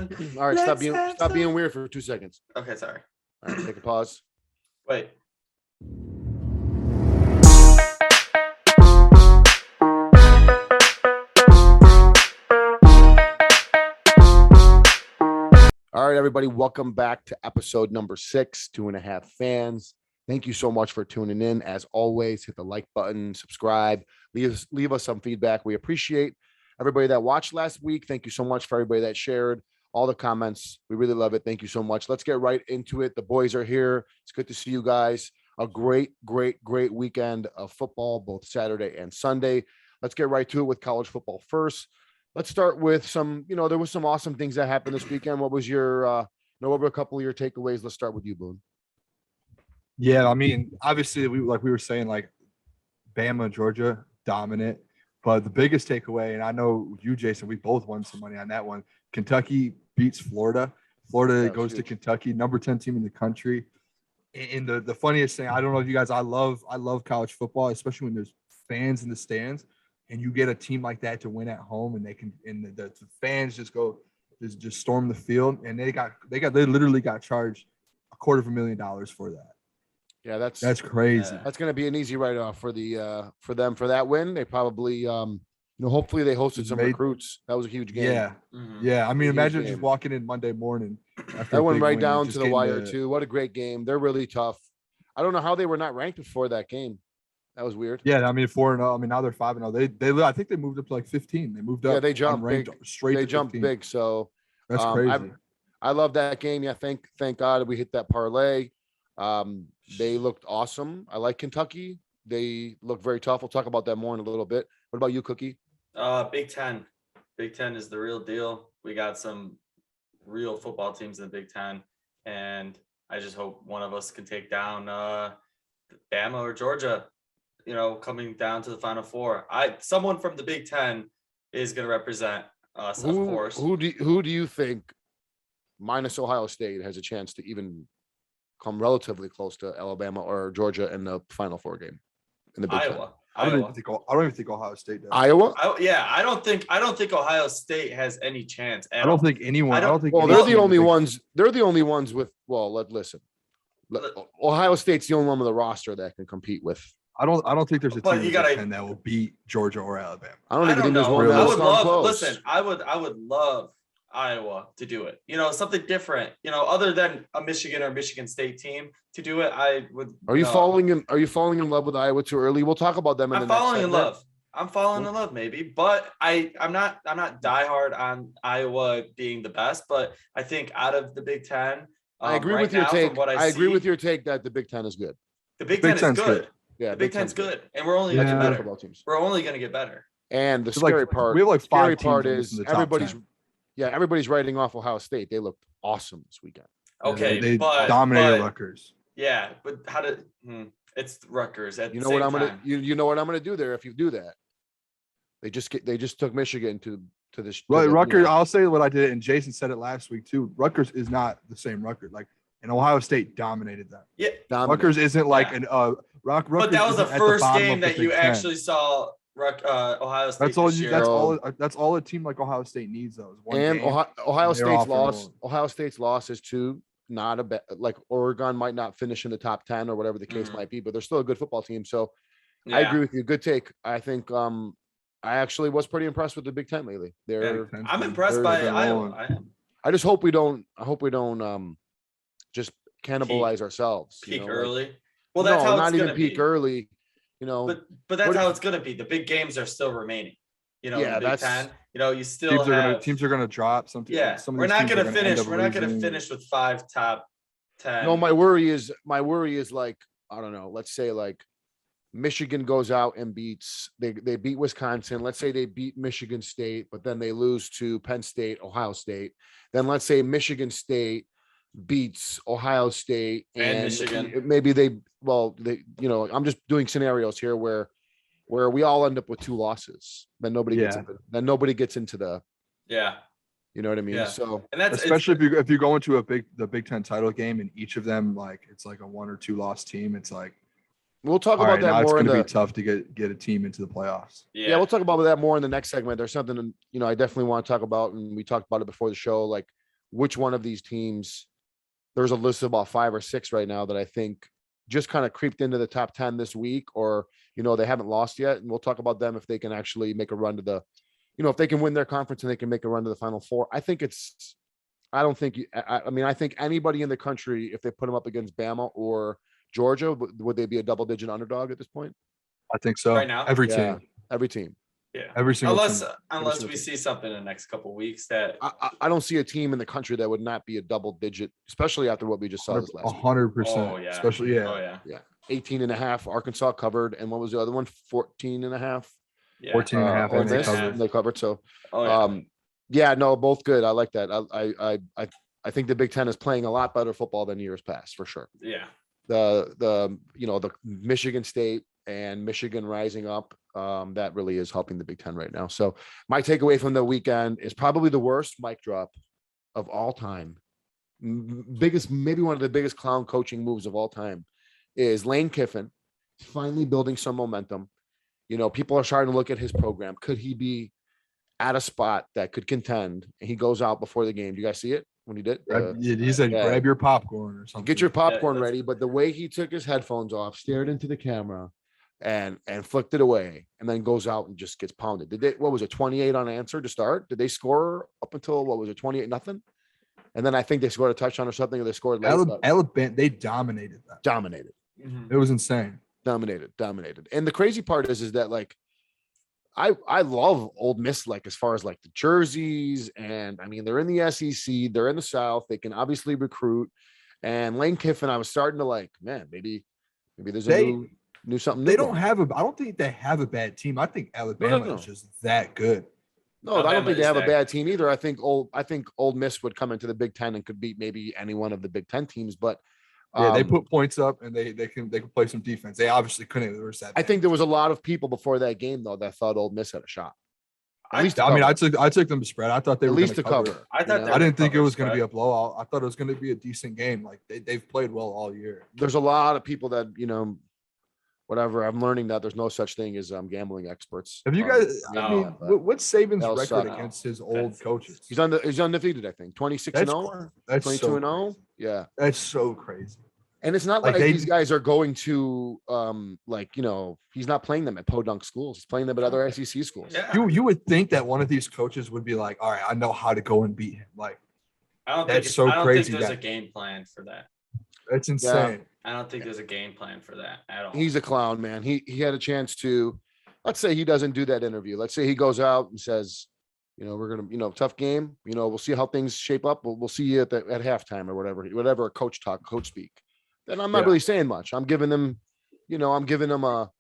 something? All right, stop being weird for 2 seconds. Okay, sorry. All right, take a pause. Wait. All right, everybody, welcome back to episode number 6, 2.5 fans. Thank you so much for tuning in. As always, hit the like button, subscribe, leave us some feedback. We appreciate everybody that watched last week. Thank you so much for everybody that shared all the comments. We really love it. Thank you so much. Let's get right into it. The boys are here. It's good to see you guys. A great weekend of football, both Saturday and Sunday. Let's get right to it with college football first. Let's start with some, there was some awesome things that happened this weekend. What was your, what were a couple of your takeaways? Let's start with you, Boon. Yeah, I mean, obviously, we were saying, Bama, Georgia, dominant. But the biggest takeaway, and I know you, Jason, we both won some money on that one. Kentucky beats Florida. Florida goes to Kentucky, number 10 team in the country. And the funniest thing, I don't know if you guys, I love college football, especially when there's fans in the stands. And you get a team like that to win at home, and the fans just storm the field, and they literally got charged $250,000 for that. Yeah, that's crazy. That's going to be an easy write-off for them for that win. They probably hopefully they hosted some recruits. That was a huge game. Yeah, yeah. I mean, imagine just walking in Monday morning. That went right down to the wire too. What a great game. They're really tough. I don't know how they were not ranked before that game. That was weird. Yeah, I mean 4-0. I mean now they're 5-0. They I think they moved up to 15. They moved up. Yeah, they jumped big. Straight. They jumped big. So that's crazy. I love that game. Yeah, thank God we hit that parlay. They looked awesome. I like Kentucky. They look very tough. We'll talk about that more in a little bit. What about you, Cookie? Big Ten. Big Ten is the real deal. We got some real football teams in the Big Ten, and I just hope one of us can take down Bama or Georgia. Coming down to the Final Four. Someone from the Big Ten is going to represent us, of course. Who do you think, minus Ohio State, has a chance to even come relatively close to Alabama or Georgia in the Final Four game in the Big Ten? I don't even think Ohio State does. Iowa? I don't think Ohio State has any chance. I don't think anyone. Well, they're the only ones. They're the only ones with. Well, listen. Ohio State's the only one with a roster that can compete with. I don't think there's a team that will beat Georgia or Alabama. I don't even think there's one that will close. Listen, I would love Iowa to do it. Something different. Other than a Michigan or Michigan State team to do it, I would. Are you falling in love with Iowa too early? We'll talk about them. I'm falling in love, maybe, but I'm not diehard on Iowa being the best. But I think out of the Big Ten, I agree with your take. I agree with your take that the Big Ten is good. The Big Ten is good. Yeah, the Big Ten's good, and we're only going to get better. We're only going to get better. And the scary part, we have 5 scary part is everybody's. 10. Yeah, everybody's writing off Ohio State. They looked awesome this weekend. Okay, they dominated Rutgers. Yeah, but how did it's Rutgers at you know what I'm gonna you know what I'm gonna do there if you do that. They just took Michigan to this. Right, Rutgers. I'll say what I did, and Jason said it last week too. Rutgers is not the same Rutgers. And Ohio State dominated them. Yeah, Rutgers isn't an Rutgers. But that was the first game that you actually saw Ohio State. That's all a team like Ohio State needs, though. And Ohio State's loss. Ohio State's loss is to not a bet. Oregon might not finish in the top 10 or whatever the case might be, but they're still a good football team. So I agree with you. Good take. I think I actually was pretty impressed with the Big Ten lately. I'm impressed by Iowa. I am. I just hope we don't. Just cannibalize ourselves. Peak early. Well, that's how it's going to be. Peak early. But that's how it's going to be. The big games are still remaining. Yeah, the Big Ten. You still teams are going to drop. We're not going to finish. We're not going to finish with 5 top 10. No, my worry is I don't know. Let's say Michigan goes out and they beat Wisconsin. Let's say they beat Michigan State, but then they lose to Penn State, Ohio State. Then let's say Michigan State beats Ohio State and Michigan. Maybe I'm just doing scenarios here where we all end up with 2 losses. Then nobody gets into the you know what I mean? Yeah. So, and that's especially if you go into the Big Ten title game and each of them it's like a 1 or 2 loss team. It's like we'll talk about that more. It's going to be tough to get a team into the playoffs. Yeah, we'll talk about that more in the next segment. There's something I definitely want to talk about, and we talked about it before the show. which one of these teams. There's a list of about 5 or 6 right now that I think just kind of creeped into the top 10 this week, or, they haven't lost yet. And we'll talk about them if they can actually make a run to the, if they can win their conference and they can make a run to the Final Four. I think I think anybody in the country, if they put them up against Bama or Georgia, would they be a double-digit underdog at this point? I think so. Right now? Every Yeah, team. every team. Yeah. Every single unless team. unless we see something in the next couple of weeks that I don't see a team in the country that would not be a double-digit, especially after what we just saw this last week. 100%. Oh, yeah. Especially, yeah. Oh yeah. 18.5 Arkansas covered, and what was the other one? 14.5. Yeah. 14.5 Ole and they Miss, covered. they covered. So Oh yeah. yeah, no, both good. I like that. I think the Big Ten is playing a lot better football than years past, for sure. Yeah. The Michigan State and Michigan rising up, that really is helping the Big Ten right now. So my takeaway from the weekend is probably the worst mic drop of all time. Maybe one of the biggest clown coaching moves of all time is Lane Kiffin finally building some momentum. People are starting to look at his program. Could he be at a spot that could contend? And he goes out before the game. Do you guys see it when he did? He said, yeah. grab your popcorn or something. Get your popcorn that's- ready. But the way he took his headphones off, stared into the camera, and flicked it away, and then goes out and just gets pounded. What was it, 28 unanswered to start? Did they score up until, 28-0? And then I think they scored a touchdown or something, or they scored late. Alabama, they dominated that. Dominated. It was insane. Dominated. And the crazy part is that, like, I love Old Miss, like, as far as like the jerseys, and I mean, they're in the SEC, they're in the South, they can obviously recruit. And Lane Kiffin, I was starting to like, man, maybe there's a new something. They don't have I don't think they have a bad team. I think Alabama is just that good. No, I don't Alabama think they is have a that bad team either. I think Old Miss would come into the Big Ten and could beat maybe any one of the Big Ten teams, but Yeah, they put points up and they can play some defense. They obviously couldn't. There was that. I think there was a lot of people before that game though that thought Old Miss had a shot. At least to I mean, cover. I took them to spread. I thought they At were least to gonna cover. I thought you they know? I didn't think it cover was going to be spread. a blowout. I thought it was going to be a decent game. Like they've played well all year. There's a lot of people that whatever. I'm learning that there's no such thing as gambling experts. Have you guys? No, I mean, but what's Saban's they'll record suck. against his old coaches? he's undefeated, I think. 26-0, That's 22-0. so crazy. Yeah. That's so crazy. And it's not Like like they- these guys are going to he's not playing them at podunk schools. He's playing them at other SEC schools. Yeah. You would think that one of these coaches would be like, all right, I know how to go and beat him. Like I don't That's think so I don't crazy think there's that- a game plan for that. that's insane. I don't think there's a game plan for that at all. He's a clown, man. He had a chance to, let's say he doesn't do that interview. Let's say he goes out and says, we're gonna, tough game. We'll see how things shape up. We'll see you at halftime or whatever coach speak. Then I'm not really saying much. I'm giving them, a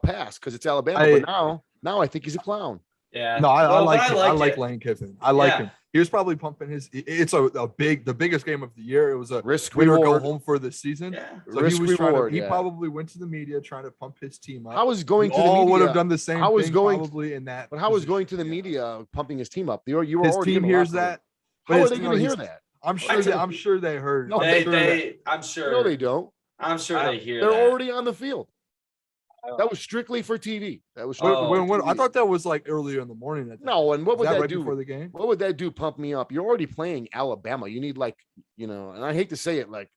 pass because it's Alabama. But now I think he's a clown. Yeah. No, I Well, like but him. I like it. Lane Kiffin. I like Yeah. him. He was probably pumping it's the biggest game of the year. It was a Risk win or go reward. home for the season. Yeah. So Risk he was reward, he yeah. probably went to the media trying to pump his team up. How was going We to the all would have media? done the same I was thing going- probably in that. But how was position. going to the Yeah. media pumping his team up? You were His already team in the hears locker room. that. How but are his they team- going to hear that? I'm sure they heard. No, They, sure I'm No, sure. they don't. I'm sure they hear They're that. already on the field. That was strictly for TV. That was When- strictly Oh, for I TV. thought that was like earlier in the morning. No, and what was would that that right do? before the game? What would that do? Pump me up. You're already playing Alabama. You need and I hate to say it, there's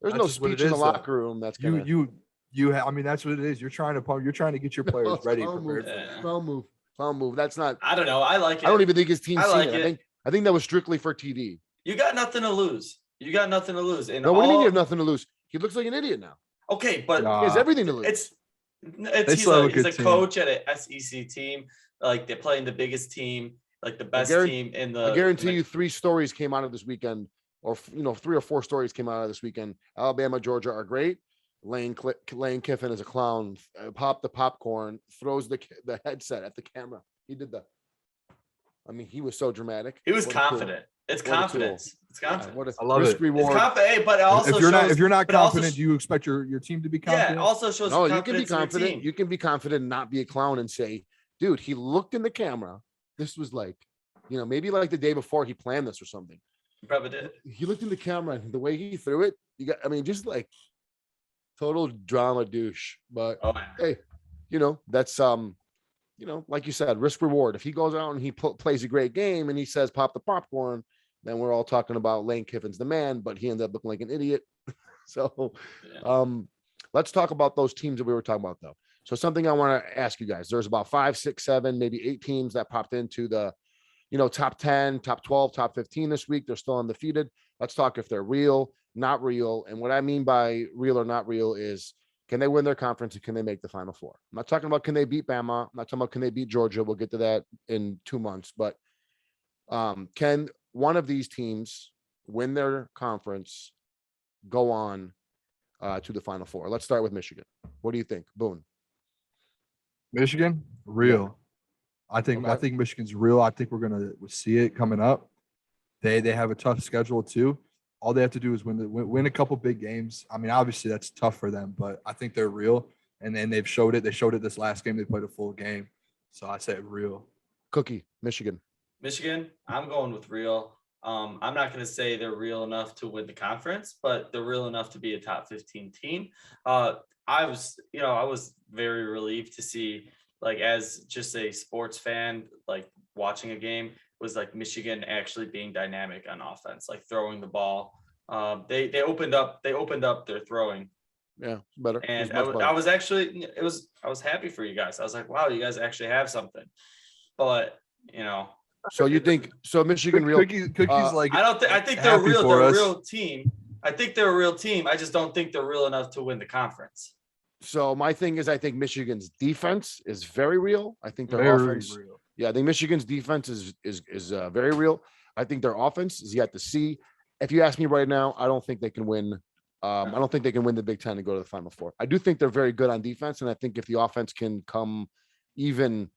That's no just what speech it in the is, though. locker room that's gonna. I mean, that's what it is. You're trying to pump. You're trying to get your players ready. Clown move. Prepared. Yeah. Clown move. That's not. I don't know. I like it. I don't even think his team's I seen like it. it. I think that was strictly for TV. You got nothing to lose. You got nothing to lose. And No, what do you mean you all- have nothing to lose? He looks like an idiot now. Okay, but Nah. He has everything to lose. he's still have a he's a good team. coach at an SEC team. Like they're playing the biggest team, like the best team in the. I guarantee you 3 stories came out of this weekend, or 3 or 4 stories came out of this weekend. Alabama, Georgia are great. Lane Kiffin is a clown. Pop the popcorn, throws the headset at the camera. He did he was so dramatic. He was What a tool. confident. It's What a tool. confidence. It's Yeah, confidence. what a I love risk it. reward. It's confident. Hey, but it also If you're shows, not but also confident, do you expect your team to be yeah, confident? it also shows No, you can be confidence in your confident. team. You can be confident and not be a clown and say, dude, he looked in the camera. This was maybe like the day before he planned this or something. You probably did. He looked in the camera and the way he threw it, just like total drama douche. But Oh, yeah. hey, that's like you said, risk reward. If he goes out and he plays a great game and he says pop the popcorn, then we're all talking about Lane Kiffin's the man, but he ended up looking like an idiot. So Yeah. let's talk about those teams that we were talking about, though. So something I want to ask you guys, there's about 5, 6, 7, maybe 8 teams that popped into the, top 10, top 12, top 15 this week. They're still undefeated. Let's talk if they're real, not real. And what I mean by real or not real is, can they win their conference and can they make the Final Four? I'm not talking about can they beat Bama. I'm not talking about can they beat Georgia. We'll get to that in 2 months. But can one of these teams win their conference, go on to the Final Four? Let's start with Michigan. What do you think, Boon? Michigan, real. I think Michigan's real. I think we're gonna see it coming up. They have a tough schedule too. All they have to do is win a couple big games. I mean, obviously that's tough for them, but I think they're real. And then they've showed it. They showed it this last game. They played a full game. So I say real. Cookie, Michigan. Michigan, I'm going with real. I'm not going to say they're real enough to win the conference, but they're real enough to be a top 15 team. I was very relieved to see, like, as just a sports fan, like watching a game, was like Michigan actually being dynamic on offense, like throwing the ball. They opened up their throwing. Yeah, better. And I was happy for you guys. I was like, wow, you guys actually have something. But so you think Michigan real? Cookie's like, I think they're real. They're a real team. I think they're a real team. I just don't think they're real enough to win the conference. So my thing is, I think Michigan's defense is very real. I think their very offense. real. Yeah, I think Michigan's defense is very real. I think their offense is yet to see. If you ask me right now, I don't think they can win. I don't think they can win the Big Ten and go to the Final Four. I do think they're very good on defense, and I think if the offense can come even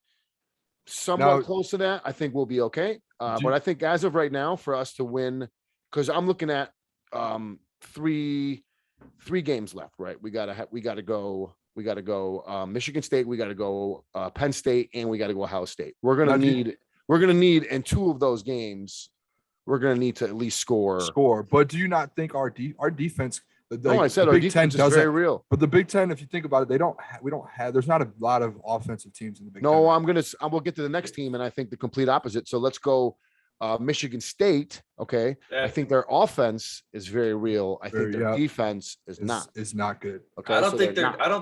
somewhat close to that, I think we'll be okay. But I think as of right now, for us to win, because I'm looking at three games left, right? We gotta go Michigan State, we gotta go Penn State, and we gotta go Ohio State. We're gonna need in 2 of those games, we're gonna need to at least score. But do you not think our defense? I said our defense is very real. But the Big Ten, if you think about it, we don't have. There's not a lot of offensive teams in the Big Ten. No, I will get to the next team, and I think the complete opposite. So let's go Michigan State. Okay, I think their offense is very real. I think their defense is not good. Okay, I don't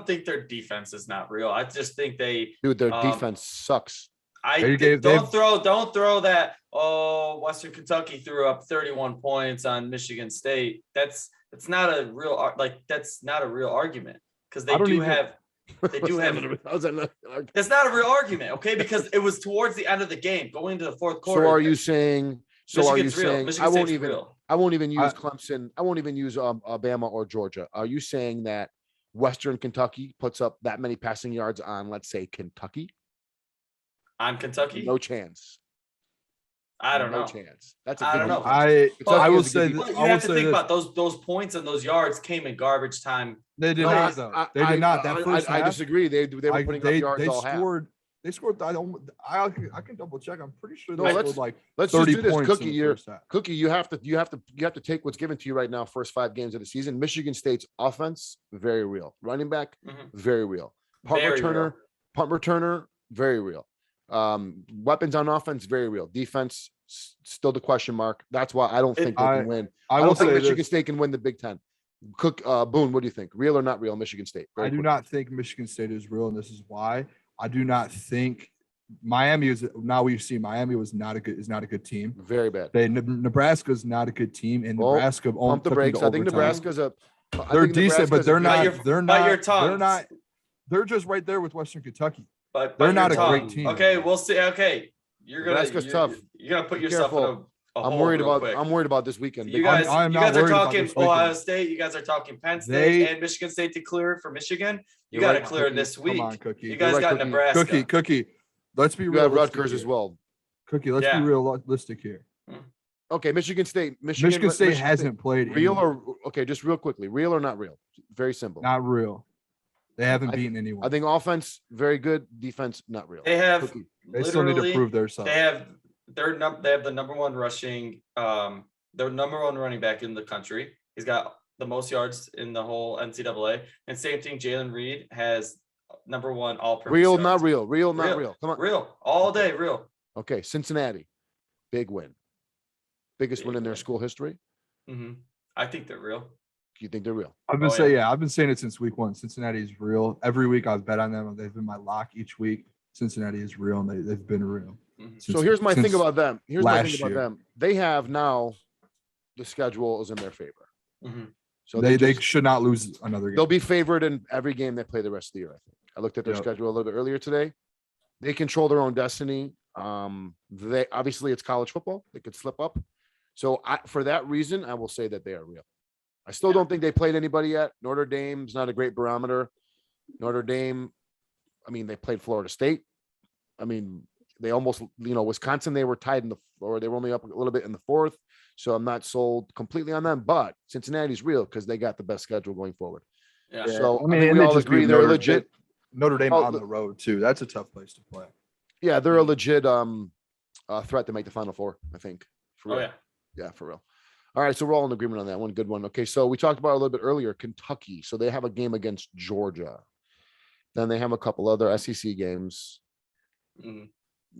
think their defense is not real. I just think their defense sucks. Don't throw that. Oh, Western Kentucky threw up 31 points on Michigan State. That's not a real argument, because they do have. It's not a real argument, okay? Because it was towards the end of the game, going into the fourth quarter. So are you saying? I won't even use Clemson. I won't even use Alabama or Georgia. Are you saying that Western Kentucky puts up that many passing yards on, let's say, Kentucky? On Kentucky? No chance. I don't know. No chance. That's I don't know. I will say you have to think about those points and those yards came in garbage time. They did not, though. They did not. That first half, I disagree. They were putting up yards all half. They scored. I can double check. I'm pretty sure they scored like let's 30 just do this. points. Cookie, you have to take what's given to you right now. First 5 games of the season, Michigan State's offense very real. Running back very real. Punt returner very real. Weapons on offense very real. Defense still the question mark. That's why I don't think they can win. I don't think Michigan State can win the Big Ten. Boone, what do you think? Real or not real? Michigan State. I do not think Michigan State is real, and this is why. I do not think Miami is. Now we've seen Miami is not a good team. Very bad. Nebraska is not a good team, and Nebraska pump the brakes. I think Nebraska's they're decent, but they're not. They're not. They're just right there with Western Kentucky. But they're not a great team. Okay, we'll see. Okay, Nebraska's tough. You're gonna put yourself in a I'm worried about this weekend. You guys are talking Ohio State. You guys are talking Penn State and Michigan State to clear for Michigan. You got to clear this week. Come on, Cookie. You guys got Nebraska. Cookie. Let's be real. You got Rutgers as well. Cookie. Let's be realistic here. Okay, Michigan State hasn't played real just real quickly. Real or not real? Very simple. Not real. They haven't beaten anyone. I think offense very good. Defense not real. They have. They still need to prove themselves. They have the number one rushing. Their number one running back in the country. He's got the most yards in the whole NCAA. And same thing, Jalen Reed has number one all-purpose. Real, yards. Not real. Real, not real. Come on. Real all day. Real. Okay, Cincinnati, big win. biggest win in their Big school history? I think they're real. You think they're real? I've been I've been saying it since week 1. Cincinnati is real. Every week I've bet on them. They've been my lock each week. Cincinnati is real, and they've been real. So here's my thing about them. They have now the schedule is in their favor. So they should not lose another game. They'll be favored in every game they play the rest of the year. I think I looked at their schedule a little bit earlier today. They control their own destiny. They obviously it's college football. They could slip up. So for that reason, I will say that they are real. I still don't think they played anybody yet. Notre Dame's not a great barometer. Notre Dame, I mean, they played Florida State. I mean, they almost, Wisconsin, they were tied they were only up a little bit in the 4th. So I'm not sold completely on them, but Cincinnati's real because they got the best schedule going forward. Yeah. So I mean, we all agree they're legit. Notre Dame on the road too. That's a tough place to play. Yeah, they're a legit threat to make the Final Four, I think. For real. Yeah, for real. All right, so we're all in agreement on that one. Good one. Okay, so we talked about it a little bit earlier, Kentucky. So they have a game against Georgia. Then they have a couple other SEC games. I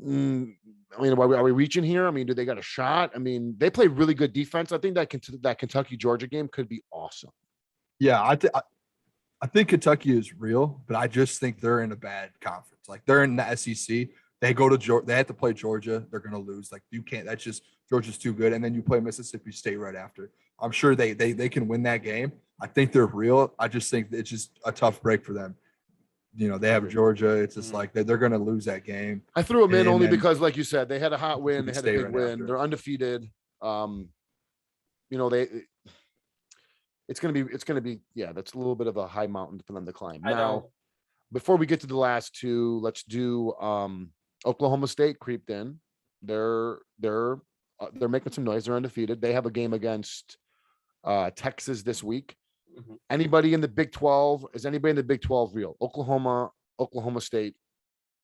mean, are we reaching here? I mean, do they got a shot? I mean, they play really good defense. I think that Kentucky Georgia game could be awesome. Yeah, I think Kentucky is real, but I just think they're in a bad conference. Like they're in the SEC. They go to Georgia. They have to play Georgia. They're going to lose. Like you can't. That's just Georgia's too good. And then you play Mississippi State right after. I'm sure they can win that game. I think they're real. I just think it's just a tough break for them. They have Georgia. It's just like they're going to lose that game. I threw them in only because, like you said, they had a hot win. They had a big win. After. They're undefeated. It's going to be, that's a little bit of a high mountain for them to climb. Now, before we get to the last two, let's do Oklahoma State creeped in. They're making some noise. They're undefeated. They have a game against Texas this week. Anybody in the Big 12? Is anybody in the Big 12 real? Oklahoma State,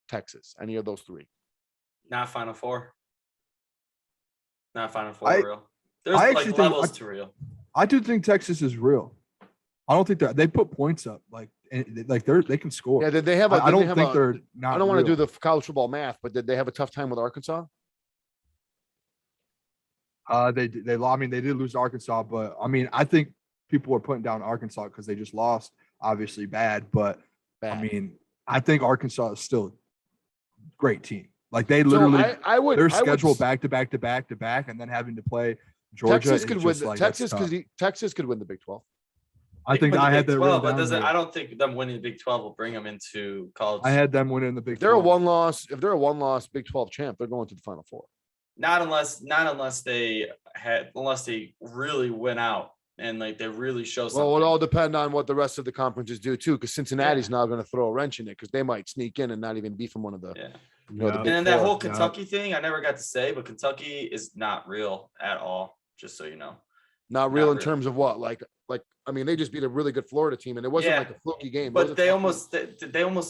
Texas. Any of those three? Not Final Four. Not Final Four real. There's levels to real. I do think Texas is real. I don't think they put points up they can score. Yeah, did they have? I don't think they're not. I don't want to do the college football math, but did they have a tough time with Arkansas? They did lose to Arkansas, but I mean, I think people are putting down Arkansas because they just lost. Obviously bad, but I mean, I think Arkansas is still a great team. Like they literally, their schedule back to back to back to back, and then having to play Georgia. Texas could win. Texas could win the Big 12. I think I had that. I don't think them winning the Big 12 will bring them into college. I had them winning the Big 12. They're a one-loss. If they're a one-loss Big 12 champ, they're going to the Final Four. Not unless they really win out and like they really show something. Well, it all depend on what the rest of the conferences do too, because Cincinnati's now going to throw a wrench in it because they might sneak in and not even be from one of the. Yeah. The and then that whole Kentucky thing, I never got to say, but Kentucky is not real at all. Just so you know. Not real in terms of what, like I mean, they just beat a really good Florida team, and it wasn't like a fluky game. But they almost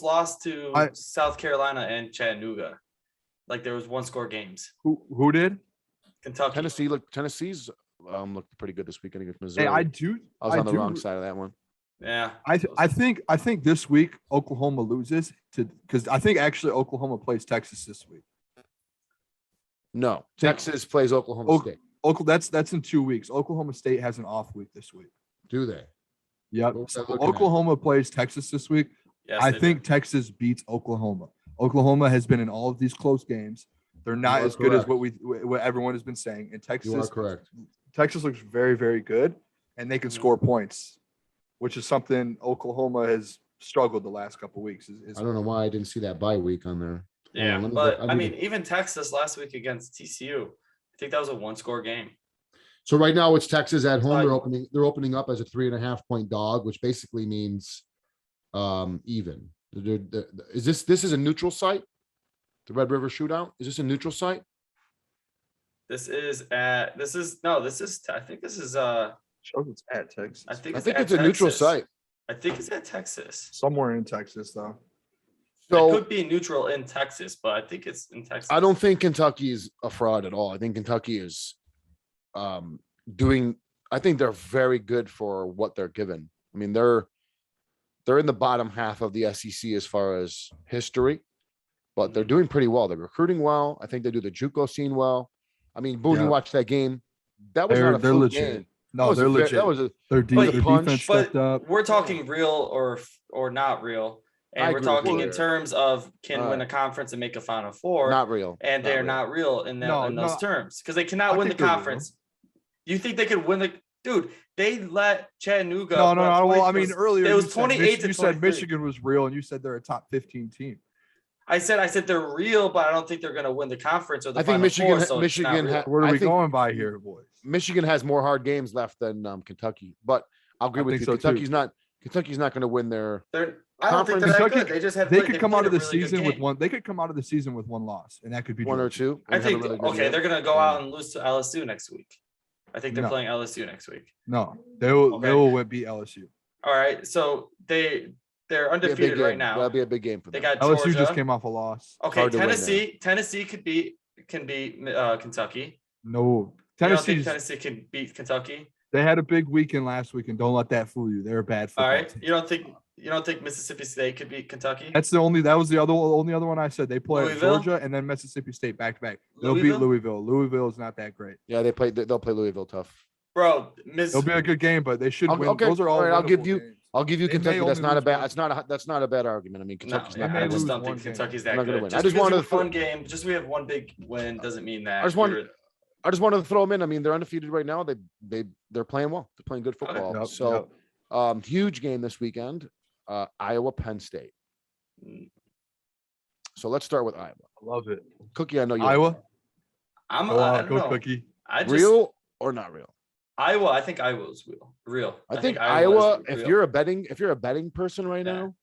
lost to South Carolina and Chattanooga. Like there was 1-score games. Who did? Kentucky. Tennessee's looked pretty good this weekend against Missouri. Hey, I was on the wrong side of that one. Yeah. I think this week Oklahoma loses because I think actually Oklahoma plays Texas this week. No, Texas plays Oklahoma State. That's in 2 weeks. Oklahoma State has an off week this week. Do they? Yep. So Oklahoma plays Texas this week. Yes, I think Texas beats Oklahoma. Oklahoma has been in all of these close games. They're not as good as what everyone has been saying. And Texas, you are correct. Texas looks very, very good, and they can score points, which is something Oklahoma has struggled the last couple of weeks. I don't know why I didn't see that bye week on there. Yeah, but I mean, even Texas last week against TCU, I think that was a 1-score game. So right now it's Texas at home. They're opening up as a 3.5-point dog, which basically means even. Is this is a neutral site? The Red River Shootout? Is this a neutral site? I think this is shows it's at Texas. I think it's a neutral site. I think it's at Texas. Somewhere in Texas though. So it could be neutral in Texas, but I think it's in Texas. I don't think Kentucky is a fraud at all. I think Kentucky is I think they're very good for what they're given. I mean, they're in the bottom half of the SEC as far as history, but they're doing pretty well. They're recruiting well. I think they do the JUCO scene well. I mean, Boon, you watched that game. that was not a They're fluke legit. game. No, they're legit. That was a Their But- punch, defense But stepped up. we're talking real or not real. I And we're agree with you talking in there. terms of can win a Alright. conference and make a Final Four. not real. and they're not real in that No, those no. terms because they cannot I win the think they're real. conference. You think they could win the dude? They let Chattanooga. No. Well, I mean, was- earlier it was you said 28 to you said 23. Michigan was real, and you said they're a top 15 team. I said they're real, but I don't think they're going to win the conference or the I think Final Michigan. Four, so it's not Michigan. real. What are I we think going by here, boys? Michigan has more hard games left than Kentucky, but I'll agree I with think you. so, too. Kentucky's not going to win their. I don't think they're that Kentucky- good. They just have. They played- could come played out of a the really good season with game. one. They could come out of the season with one loss, and that could be One or Georgia. two. I and have a think really good okay, year. they're going to go out and lose to LSU next week. I think they're No. playing LSU next week. No, they will. They Okay. will beat LSU. All right, so they're Be a big undefeated right game. now. That'll be a big game for They them. got LSU Georgia. just came off a loss. Okay, hard to win Tennessee can beat Kentucky. No, You don't think Tennessee's. Tennessee can beat Kentucky? They had a big weekend last week, and don't let that fool you. They're a bad All football right. team. You don't think Mississippi State could beat Kentucky? That was the only other one I said. They play Louisville? Georgia and then Mississippi State back to back. They'll beat Louisville. Louisville is not that great. Yeah, they'll play Louisville tough. Bro, It'll be a good game, but they should win. Okay, Those are all. all right, I'll give winnable you- games. I'll give you They Kentucky. may That's only not a lose bad. one. That's not a bad argument. I mean, no, Kentucky's they not. may I gonna just win. don't one think game. Kentucky's They're that not gonna good. win. Just I just because wanted you to win one game, just we have one big win doesn't mean that. I just want- you're- I just wanted to throw them in. I mean, they're undefeated right now. They're playing well. They're playing good football. Yep, So, yep. huge game this weekend. Iowa, Penn State. So let's start with Iowa. I love it. Cookie, I know you. Iowa. I Go, don't go know. Cookie. I just Real or not real? Iowa. I think Iowa's real. I think Iowa Iowa. is If real. you're a betting person right Yeah. now,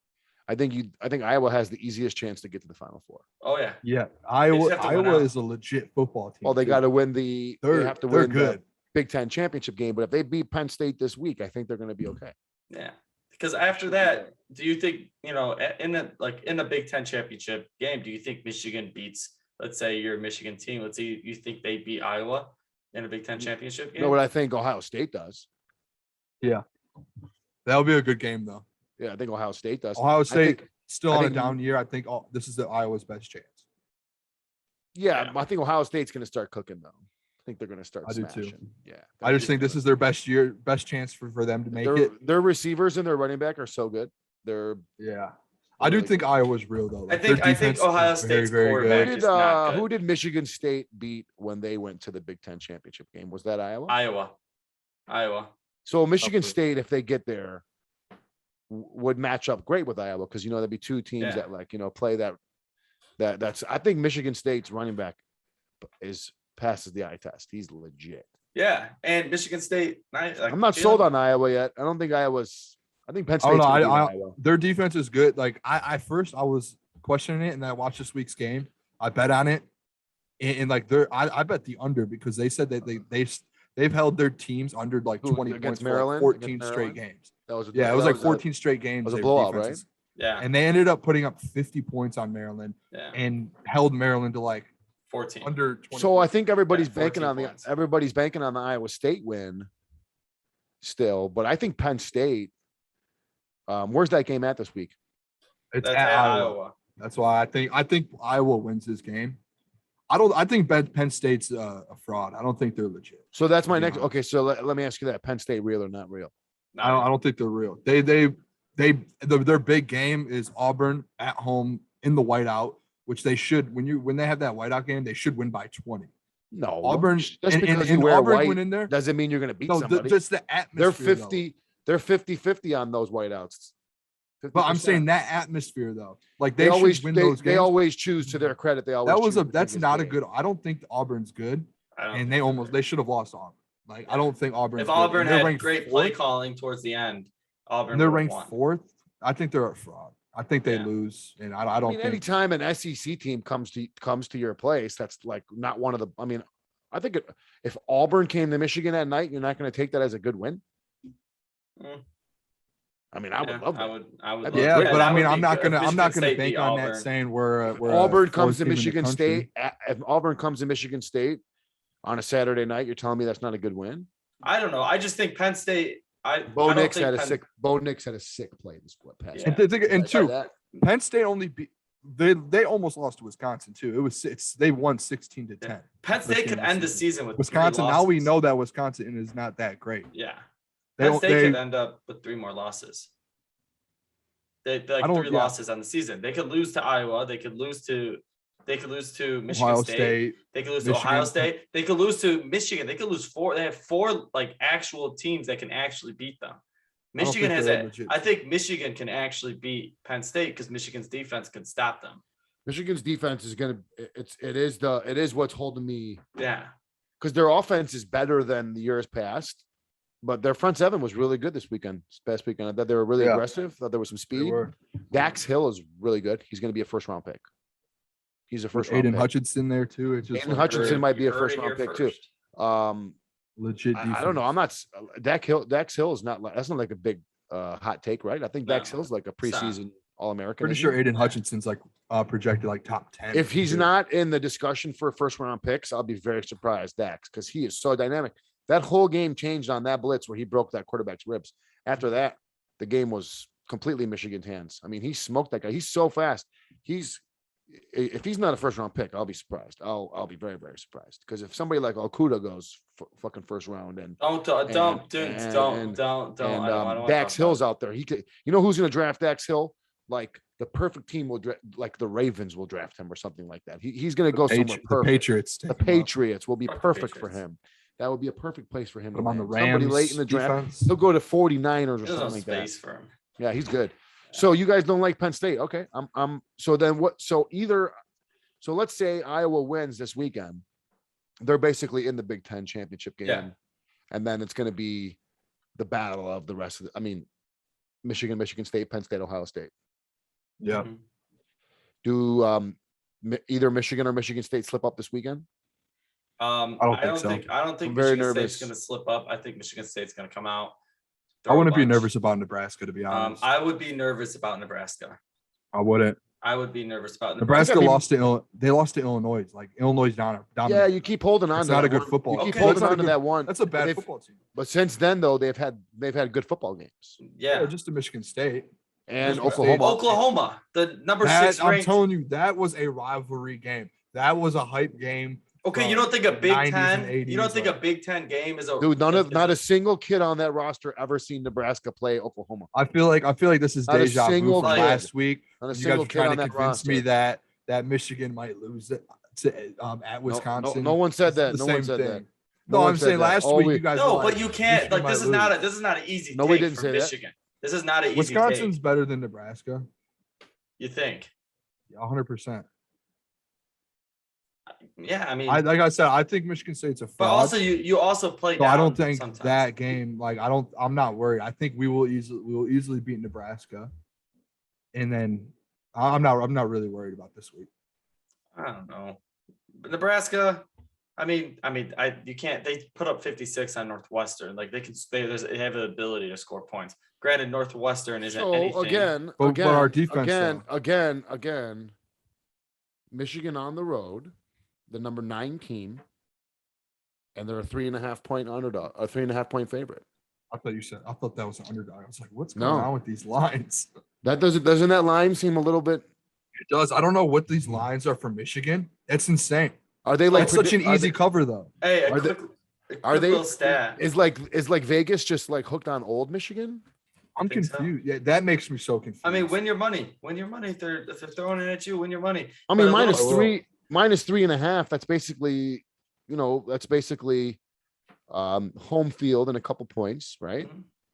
I think Iowa has the easiest chance to get to the Final Four. Oh yeah. Yeah, just Iowa. have to win Iowa out. is a legit football team. Well, they too. got to win they have to They're win good. the Big Ten championship game. But if they beat Penn State this week, I think they're going to be okay. Yeah. Because after that, do you think, in the Big Ten championship game, do you think Michigan beats, let's say your Michigan team, let's say you think they beat Iowa in a Big Ten championship game? You know what I think Ohio State does? That'll be a good game though. Yeah, I think Ohio State does. Ohio State think- still I on a think- down year. I think this is Iowa's best chance. Yeah, Yeah. I think Ohio State's going to start cooking though. I think they're going to start I do too. smashing. Yeah. I just think this is their best chance for them to make it. Their receivers and their running back are so good. They're Yeah, I do really think good. Iowa's real though. I Like, their think defense Ohio is very, State's very quarterback good. is not good. who did Michigan State beat when they went to the Big Ten championship game? Was that Iowa? Iowa. So Michigan Upper. State, if they get there, would match up great with Iowa because there'd be two teams Yeah. that play that's. I think Michigan State's running back passes the eye test. He's legit. Yeah. And Michigan State. I'm not sold on Iowa yet. I don't think Iowa's. I think Penn I don't State's know. gonna beat I Iowa. their defense is good. Like I first I was questioning it, and then I watched this week's game. I bet on it, and like I bet the under because they said that they've held their teams under like Who, 20 against points for like Maryland? 14 Against straight Maryland? games. That was Yeah, it was like 14 straight games. was a their blowout, defenses- Yeah. And they ended up putting up 50 points on Maryland Yeah. and held Maryland to like 14. under 20. So I think everybody's 14 banking points. on the Iowa State win still, but I think Penn State. Where's that game at this week? it's That's at at Iowa. Iowa. That's why I think Iowa wins this game. I think Penn State's a fraud. I don't think they're legit. So that's my To be next. honest. Okay, so let me ask you that: Penn State real or not real? I don't think they're real. Their big game is Auburn at home in the whiteout, which they should when they have that whiteout game, they should win by 20. No, Auburn Just and because you and wear Auburn white went in there. doesn't mean you're going to beat No, somebody. just the They're atmosphere. 50. They're 50-50 on those whiteouts. But I'm 50%. saying that atmosphere though, like they they always should win those they games. always choose to their credit. They always That was choose the that's biggest not a game. good. I don't think Auburn's good, I don't and think they should have lost Auburn. Like I don't think Auburn's If good. Auburn And they're had ranked great play fourth, calling towards the end, Auburn and they're would've ranked won. fourth. I think they're a fraud. I think they Yeah. lose, and I I don't mean, think. anytime an SEC team comes to your place, that's like not one of the. I mean, I think if Auburn came to Michigan that night, you're not going to take that as a good win. Mm. I mean, I would love that. I would. That'd be Yeah, great. but I that mean, would I'm be not good. gonna Michigan State bank beat on that Auburn. saying we're Auburn a comes fourth to team in the Michigan country. State. If Auburn comes to Michigan State on a Saturday night, you're telling me that's not a good win? I don't know. I just think Penn State. Bo Nix Nix had a sick. Bo Nix had a sick play this split pass. Yeah. And, and Did I say two, that? Penn State only beat they almost lost to Wisconsin too. They won 16-10. Penn State could end the season with Wisconsin. Now we know that Wisconsin is not that great. Yeah, Penn State could end up with 3 more losses. They like 3 losses on the season. They could lose to Iowa. They could lose to Michigan Ohio State. They could lose to Ohio State. They could lose to Michigan. They could lose 4. They have 4 like actual teams that can actually beat them. Michigan has I think Michigan can actually beat Penn State because Michigan's defense can stop them. Michigan's defense is going to it is what's holding me. Yeah. Because their offense is better than the years past, but their front seven was really good this past weekend. I thought they were really aggressive. Thought there was some speed. Dax Hill is really good. He's going to be a first round pick. He's a first round pick. Aiden Hutchinson there too. It's just Aiden Hutchinson might be a first round pick too. Legit. I don't know. I'm not Dax Hill is not like that's not like a big hot take, right? I think Dax Hill's like a preseason All-American. Pretty sure Aiden Hutchinson's like projected like top 10. If he's not in the discussion for first round picks, I'll be very surprised, Dax, because he is so dynamic. That whole game changed on that blitz where he broke that quarterback's ribs. After that, the game was completely Michigan's hands. I mean, he smoked that guy. He's so fast. If he's not a first round pick, I'll be surprised. I'll be very, very surprised. Because if somebody like Okuda goes fucking first round and don't. Dax Hill's out there. He could. You know who's going to draft Dax Hill? Like the perfect team will like the Ravens will draft him or something like that. He's going to go somewhere perfect. The Patriots. The Patriots will be perfect for him. That would be a perfect place for him. Put him on the Rams. Somebody late in the draft. He'll go to 49ers or something like that. For him. Yeah, he's good. So you guys don't like Penn State. Okay. So then what? So let's say Iowa wins this weekend. They're basically in the Big Ten championship game. Yeah. And then it's going to be the battle of the rest of Michigan, Michigan State, Penn State, Ohio State. Yeah. Do either Michigan or Michigan State slip up this weekend? I don't think Michigan State's going to slip up. I think Michigan State's going to come out. I wouldn't be nervous about Nebraska, to be honest. I would be nervous about Nebraska. I wouldn't. I would be nervous about Nebraska. Lost to Illinois. Like Illinois dominant. Yeah, you keep holding on. It's not a good football. You keep holding on to that one. That's a bad football team. But since then, though, they've had good football games. Yeah, just to Michigan State and Oklahoma. The number 6 ranked. I'm telling you, that was a rivalry game. That was a hype game. Okay, you don't think a Big Ten? You don't think a Big Ten game is a dude? Not a single kid on that roster ever seen Nebraska play Oklahoma. I feel like this is deja vu from last week. Not a you guys single were trying kid to on convince me that Michigan might lose it at Wisconsin. No one said that. No one said that. No, I'm saying last week you guys. No, but you can't. Like this is not an easy. No, we didn't say Michigan. This is not an easy. Wisconsin's better than Nebraska. You think? 100%. Yeah, I mean, like I said, I think Michigan State's a fraud. But also, you also play. So I don't think that game. Like I'm not worried. I think we will easily beat Nebraska, and then I'm not really worried about this week. I don't know, but Nebraska. I mean, you can't. They put up 56 on Northwestern. Like they have the ability to score points. Granted, Northwestern isn't anything. But our defense again, Michigan on the road. The number 9 team, and they're a 3.5 point underdog, a 3.5 point favorite. I thought that was an underdog. I was like, what's going on with these lines? That doesn't that line seem a little bit? It does. I don't know what these lines are for Michigan. It's insane. Are they like such an easy cover though? Hey, are they? Stat. Is like Vegas just like hooked on old Michigan? I'm confused. So. Yeah, that makes me so confused. I mean, win your money. If they're throwing it at you, win your money. I mean, minus 3.5. That's basically, home field and a couple points, right?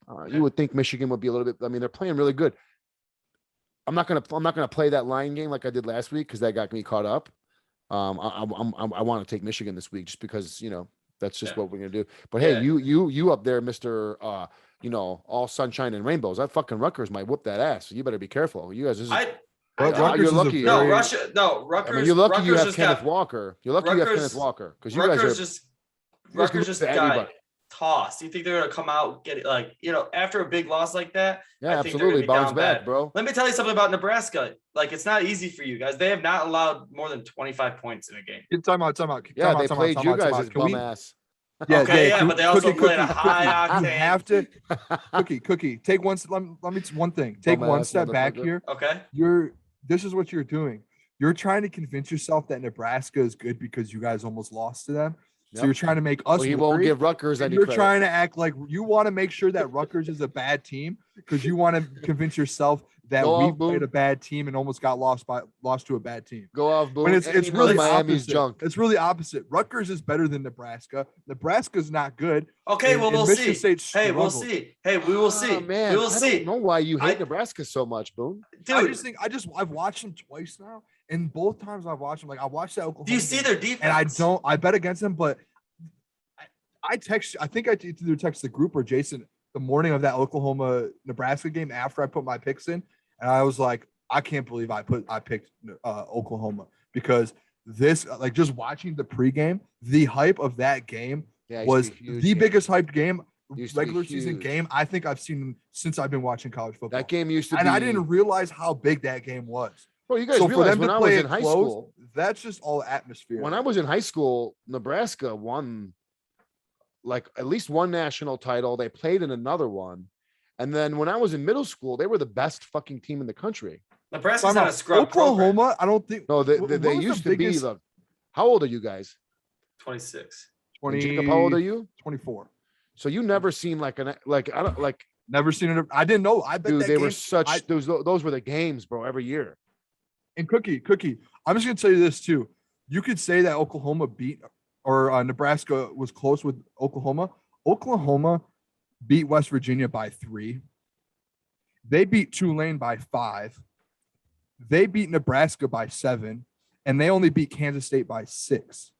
Mm-hmm. You would think Michigan would be a little bit. I mean, they're playing really good. I'm not gonna play that line game like I did last week because that got me caught up. I want to take Michigan this week just because that's just what we're gonna do. But hey, you up there, Mr. All sunshine and rainbows. That fucking Rutgers might whoop that ass. So you better be careful. You guys. You're lucky. You're lucky you have Kenneth Walker. You're lucky you have Kenneth Walker because you guys are Rutgers just got tossed. You think they're gonna come out get it after a big loss like that? Yeah, absolutely. Bounce back, bro. Let me tell you something about Nebraska. Like it's not easy for you guys. They have not allowed more than 25 points in a game. Time out. Yeah, they played you guys as bum ass. Yeah, but they also played a high octane. You have to, Cookie. Take one. Let me one thing. Take one step back here. Okay. this is what you're doing. You're trying to convince yourself that Nebraska is good because you guys almost lost to them. So Yep. you're trying to make us. So he won't worried, give Rutgers and any you're credit. trying to act like you want to make sure that Rutgers is a bad team because you want to convince yourself that Go we off, Boon. played a bad team and almost got lost to a bad team. Go off, Boon. When it's And he really knows Miami's opposite. junk. It's really opposite. Rutgers is better than Nebraska. Nebraska's not good. Okay, well, and we'll Michigan see. State Hey, we'll struggled. see. Hey, we will see. Man, We will I see. don't know why you hate I- Nebraska so much, Boon. Dude, I've watched them twice now, and both times I've watched them, like I watched that Oklahoma. do you see game, their defense? and I bet against them, but I think I either text the group or Jason the morning of that Oklahoma Nebraska game after I put my picks in, and I was like, I can't believe I picked Oklahoma because this, like, just watching the pregame, the hype of that game Yeah, was the biggest hyped game, Used to be regular season huge. game I think I've seen since I've been watching college football. That game used to and be. I didn't realize how big that game was. Bro, you guys So for realize them when to I was play in it high close, school, that's just all atmosphere. when I was in high school, Nebraska won like at least one national title. They played in another one. And then when I was in middle school, they were the best fucking team in the country. Nebraska's not a scrub Oklahoma, program. I don't think. No, they what they was the used to be biggest- the. How old are you guys? 26. And 20, Jacob, how old are you? 24. So you never seen like I don't like Never seen it. I didn't know. I bet dude, that they game, were such I- those were the games, bro, every year. And Cookie. I'm just gonna tell you this too. You could say that Oklahoma beat or Nebraska was close with Oklahoma. Oklahoma beat West Virginia by 3. They beat Tulane by 5. They beat Nebraska by 7, and they only beat Kansas State by 6.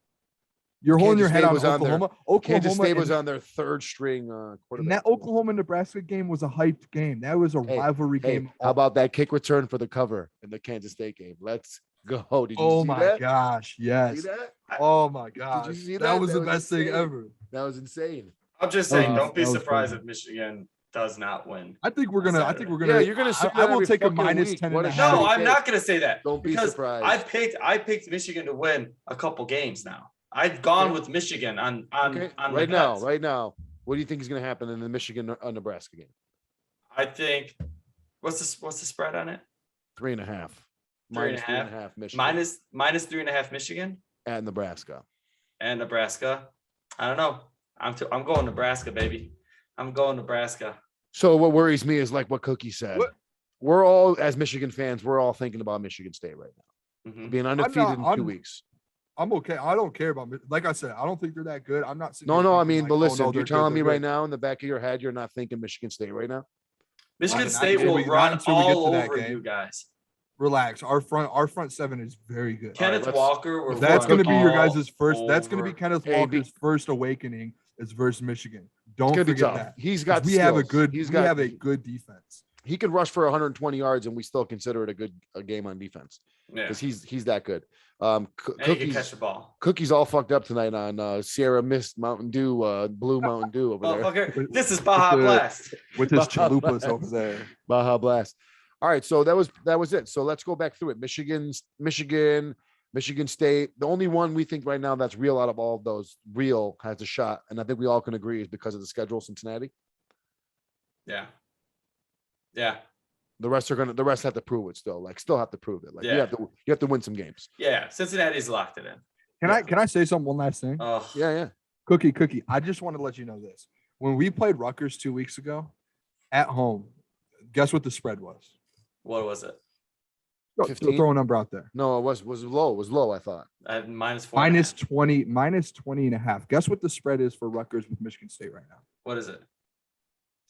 You're holding your Kansas head State on was on their- Oklahoma. Oklahoma Kansas State was and, on their third string and quarterback. that Oklahoma Nebraska game was a hyped game. That was a Hey, rivalry Hey, game. how about that kick return for the cover in the Kansas State game? Let's go. Did you Oh see my that? gosh, See yes. that? Oh my gosh. see that? that? was That the was best thing insane. ever. That was insane. I'm just saying, That don't be was surprised crazy. if Michigan does not win. I think we're gonna. Yeah, you're gonna say I that will every take a fucking minus week. 10 What and a a half. No, shitty I'm take. not gonna say that. Don't be because surprised. I picked Michigan to win a couple games now. I've gone Okay. with Michigan on Okay, on right the now, bets. right now. What do you think is going to happen in the Michigan Nebraska game? I think what's the spread on it? 3.5. 3.5. 3.5 Michigan. Minus 3.5 Michigan at Nebraska. and Nebraska. I don't know. I'm going Nebraska, baby. I'm going Nebraska. So what worries me is like what Cookie said. What? We're all, as Michigan fans, we're all thinking about Michigan State right now. Mhm. Being undefeated in 2 I'm- weeks. I'm okay. I don't care about. Like I said, I don't think they're that good. I'm not. No, I mean, but listen, they're you're good, telling me they're right good. now in the back of your head, you're not thinking Michigan State right now? Michigan Not State until will we- run not until we get all to that over game. you guys. Relax. Our front seven is very good. Kenneth let's- Walker will That's run going to be your all guys' first. That's going to be over. Kenneth Hey, Walker's first awakening is versus Michigan. Don't It's gonna be forget tough. that. He's 'Cause got. we have a skills. good. He's we got. have a good defense. He could rush for 120 yards, and we still consider it a game on defense Yeah. because he's that good. And you can catch Cookies the ball. Cookie's all fucked up tonight on Sierra Mist Mountain Dew, Blue Mountain Dew over there. Motherfucker, this is Baja the- Blast. With his Baja chalupas Blast. over there. Baja Blast. All right, so that was it. So let's go back through it. Michigan, Michigan State. The only one we think right now that's real out of all of those real has a shot, and I think we all can agree is because of the schedule. Cincinnati. Yeah. Yeah. The rest have to prove it still. Like still have to prove it. Like Yeah. you have to win some games. Yeah. Cincinnati's locked it in. Can I say something? One last thing. Oh, Yeah. Cookie. I just want to let you know this. When we played Rutgers 2 weeks ago at home, guess what the spread was? what was it? Go- 15? Throw a number out there. No, it was low. It was low. I thought. At minus 4. Minus 20 and a half. Guess what the spread is for Rutgers with Michigan State right now? What is it?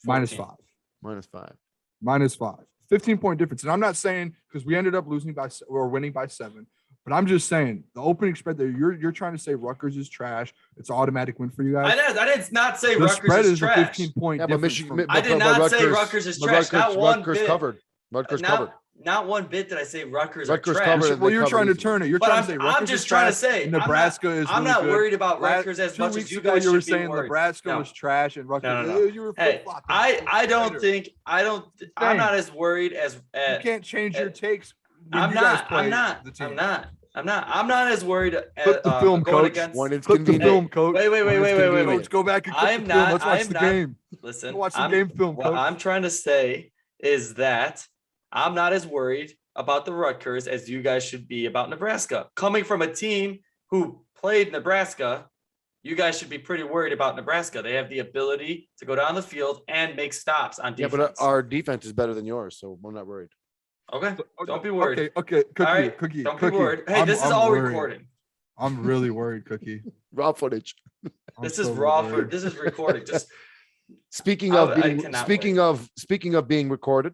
Minus 14. 5. -5. -5. 15-point difference. And I'm not saying because we ended up losing or winning by 7, but I'm just saying the opening spread there. You're trying to say Rutgers is trash. It's an automatic win for you guys. I did not say The spread Rutgers is is a trash. 15-point Yeah, but difference. Michigan. from- I did not say Rutgers is trash. Not one Rutgers bit. covered. Rutgers covered. Not one bit did I say Rutgers Rutgers are covered trash. and Well, they you're covered trying to easily. turn it. You're But trying to say I'm Rutgers just is trying to trash, say and I'm not- Nebraska is I'm really not good. worried about Last- Rutgers as 2 much weeks as you ago, guys you were should be saying worried. Nebraska No. was trash and Rutgers. No. You were Hey, flip-flopping. I don't Later. think I'm Saying. not as worried as You can't change your takes. when I'm you guys not. play I'm not. the team. I'm not as worried Flip the film, going coach. against. When it's Flip the convenient. film, coach. Wait. Coach, go back and clip I'm the film. not- Let's watch I'm the not- game. Listen, Watch some I'm- game film, what coach. I'm trying to say is that I'm not as worried about the Rutgers as you guys should be about Nebraska. Coming from a team who played Nebraska, you guys should be pretty worried about Nebraska. They have the ability to go down the field and make stops on Yeah, defense. but our defense is better than yours, so we're not worried. Okay, don't be worried. Okay. Cookie, All right, Cookie. don't Cookie. be worried. Hey, this is I'm all worried. recording. I'm really worried, Cookie. Raw footage. This I'm is so raw worried. this is recording. Just Speaking I of being, cannot speaking of being recorded,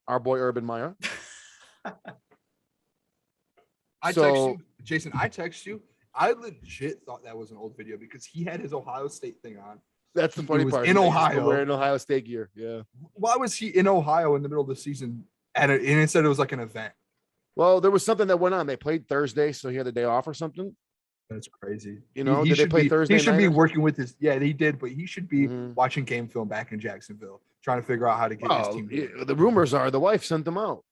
our boy Urban Meyer. I So- text you, Jason. I text you. I legit thought that was an old video because he had his Ohio State thing on. That's the He funny was part. in He's Ohio. wearing Ohio State gear. Yeah. Why was he in Ohio in the middle of the season? And it said it was like an event. Well, there was something that went on. They played Thursday, so he had a day off or something. That's crazy. You know, he did they should play be, Thursday He should night be or working with his. Yeah, he did, but he should be Mhm. watching game film back in Jacksonville, trying to figure out how to get his Well, team. yeah, the rumors are the wife sent them out.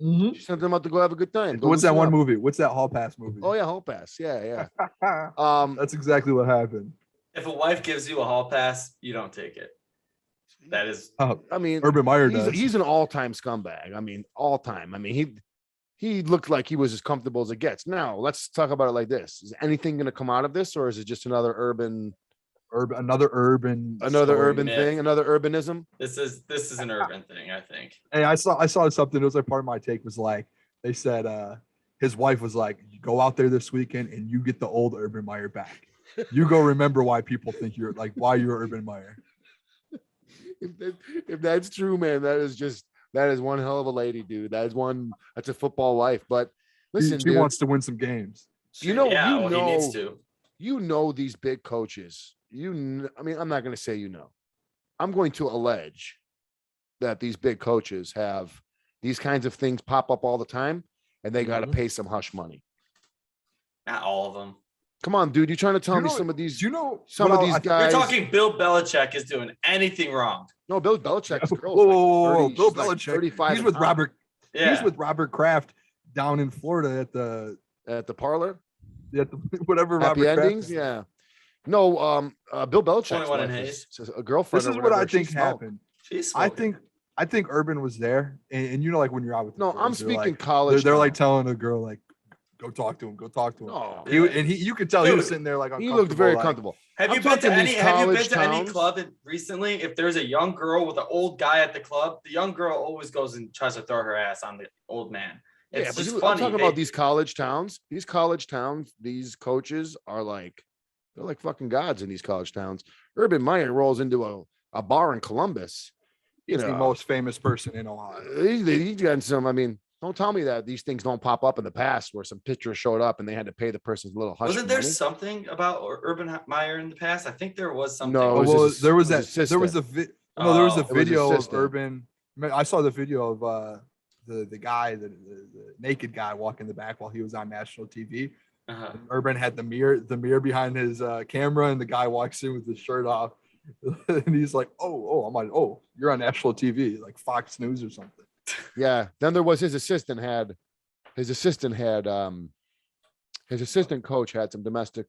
Mhm. She sent them out to go have a good time. Go What's that loosen one up. movie? What's that Hall Pass movie? Oh yeah, Hall Pass. Yeah, yeah. That's exactly what happened. if a wife gives you a hall pass, you don't take it. That is I mean, Urban Meyer does. he's an all-time scumbag. I mean, all-time. I mean, he looked like he was as comfortable as it gets. Now, let's talk about it like this: is anything going to come out of this, or is it just another Another urban story. myth. thing, another urbanism? this is an urban thing, I think. Hey, I saw something. It was like part of my take was like they said his wife was like, "You go out there this weekend and you get the old Urban Meyer back. You go remember why people think you're like why you're Urban Meyer." If that's true, man, that is one hell of a lady, dude. That's a football life. But listen, She dude, wants to win some games. You know- yeah, you well, he needs to. you know these big coaches. I mean, I'm not going to say I'm going to allege that these big coaches have these kinds of things pop up all the time, and they got to Mhm. pay some hush money. Not all of them. Come on, dude. You're trying to tell You me know- some of these Do you know some of what these I- guys? You're talking Bill Belichick is doing anything wrong. No, Bill Belichick's Whoa, girl. whoa, whoa, whoa, Bill she's like Belichick. 35 He's and with hot Robert. Yeah. He's with Robert Kraft down in Florida at the parlor. at the whatever Happy Robert Kraft endings. is. Yeah. No, Bill Belichick's 21 and wife Hayes. is a girlfriend. This or is what I whatever, she think smoked. happened. She's I smoking. think Urban was there, and you know, like when you're out with the No, girls, I'm they're speaking like, college. they're like town. telling a girl like, go talk to him, go talk to him. No, You could tell he was Dude, sitting there like he looked very like, comfortable. Have I'm you been to talking any? these Have you been college to any towns. club recently? If there's a young girl with an old guy at the club, the young girl always goes and tries to throw her ass on the old man. Yeah, It's but just I'm funny. talking about these college towns. These college towns, these coaches are like, they're like fucking gods in these college towns. Urban Meyer rolls into a bar in Columbus. You He's the know, most famous person in Ohio. he's got some. I mean, don't tell me that these things don't pop up in the past where some pitcher showed up and they had to pay the person a little hush Wasn't there money. something about Urban Meyer in the past? I think there was something. No, Oh, it was well, his- there was it was that. his There was sister. a there was a Oh. It was his video of sister. Urban. I saw the video of the guy, the naked guy walking the back while he was on national TV. Uh-huh. Urban had the mirror behind his camera, and the guy walks in with his shirt off, and he's like, "Oh, I'm like, oh, you're on national TV, like Fox News or something." Yeah. Then there was his assistant coach had some domestic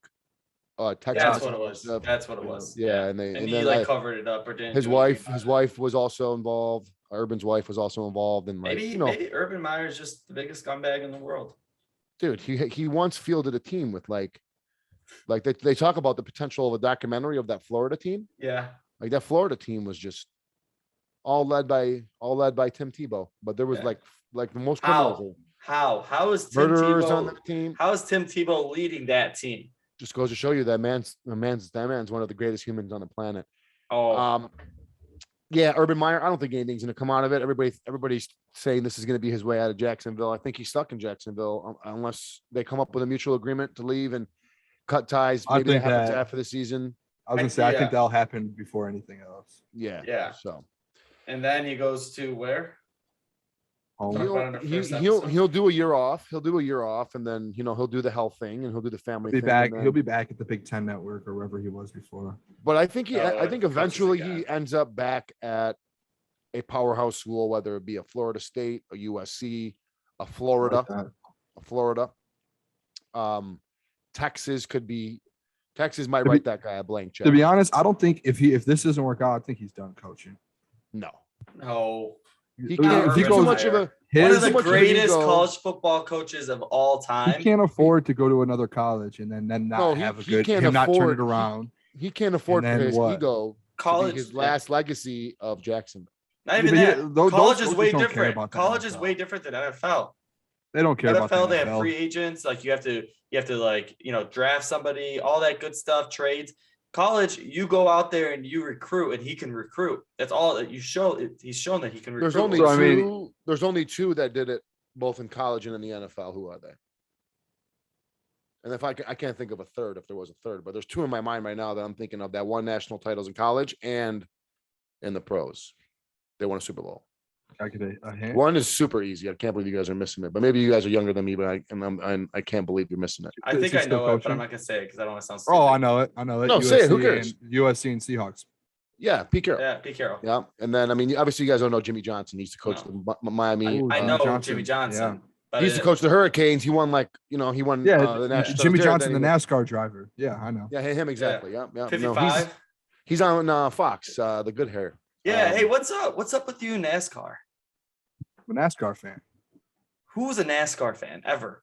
text That's what it messages was. stuff. That's what it was. Yeah, and And he then like covered it up or didn't. his do anything wife about it. was also involved. Urban's wife was also involved, and like Maybe maybe Urban Meyer is just the biggest scumbag in the world. dude, he once fielded a team with like they talk about the potential of a documentary of that Florida team. Yeah. Like that Florida team was just all led by Tim Tebow, but there was Yeah. like the most criminals, How is Tim murderers on Tebow? that team. How is Tim Tebow leading that team? Just goes to show you that man's one of the greatest humans on the planet. Oh, Yeah, Urban Meyer. I don't think anything's going to come out of it. Everybody's saying this is going to be his way out of Jacksonville. I think he's stuck in Jacksonville unless they come up with a mutual agreement to leave and cut ties. I Maybe that think happens that- after the season. I was gonna say, I Yeah. think that'll happen before anything else. Yeah. Yeah. So and then he goes to where? Home. Talk about it in our first episode. he'll do a year off. He'll do a year off, and then he'll do the health thing and he'll do the family Be thing. back. and then- He'll be back at the Big Ten Network or wherever he was before. But I think Oh, I think coaches eventually again. he ends up back at a powerhouse school, whether it be a Florida State, a USC, a Florida. Texas might To write that guy a blank check. To be honest, I don't think if this doesn't work out, I think he's done coaching. No. No. He can't. Urban He's too much of Meyer. a. One of his, the too much of an greatest ego. college football coaches of all he time. can't afford to go to another college and then not No, have a he good can't him not turn afford. it around. He can't afford for then his what? ego to College, be his yeah. last legacy of Jackson. Not Yeah, even but yeah, that. those College is coaches way don't care different. about the College is NFL. way different than NFL. They don't care about the NFL, they have NFL. free agents. Like you have to like, draft somebody, all that good stuff, trades. College, you go out there and you recruit, and he can recruit. That's all that you show. He's shown that he can recruit. There's only So, I mean- two. There's only two that did it both in college and in the NFL. Who are they? And if I can't think of a third, if there was a third, but there's two in my mind right now that I'm thinking of that won national titles in college and in the pros. They won a Super Bowl. I get a hint. One is super easy. I can't believe you guys are missing it, but maybe you guys are younger than me, but I can't believe you're missing it. I Is think he I still know it, but coaching? I'm not gonna say it because I don't want to sound stupid. Oh, I know it. I know it. No, say it. Who USC cares? and USC and Seahawks. Yeah, Pete Carroll. Yeah, Pete Carroll. Yeah, and then I mean, obviously you guys don't know Jimmy Johnson. He used to coach No. the Miami. I Jimmy know Johnson, Jimmy Johnson. yeah. But He used to coach the Hurricanes. He won he won. Yeah, the national Jimmy titles. Johnson, the NASCAR driver. Yeah, I know. Yeah, him exactly. Yeah, yeah. No, 55. he's on Fox. The good hair. Yeah. Hey, what's up? What's up with you, NASCAR? I'm a NASCAR fan. Who was a NASCAR fan ever?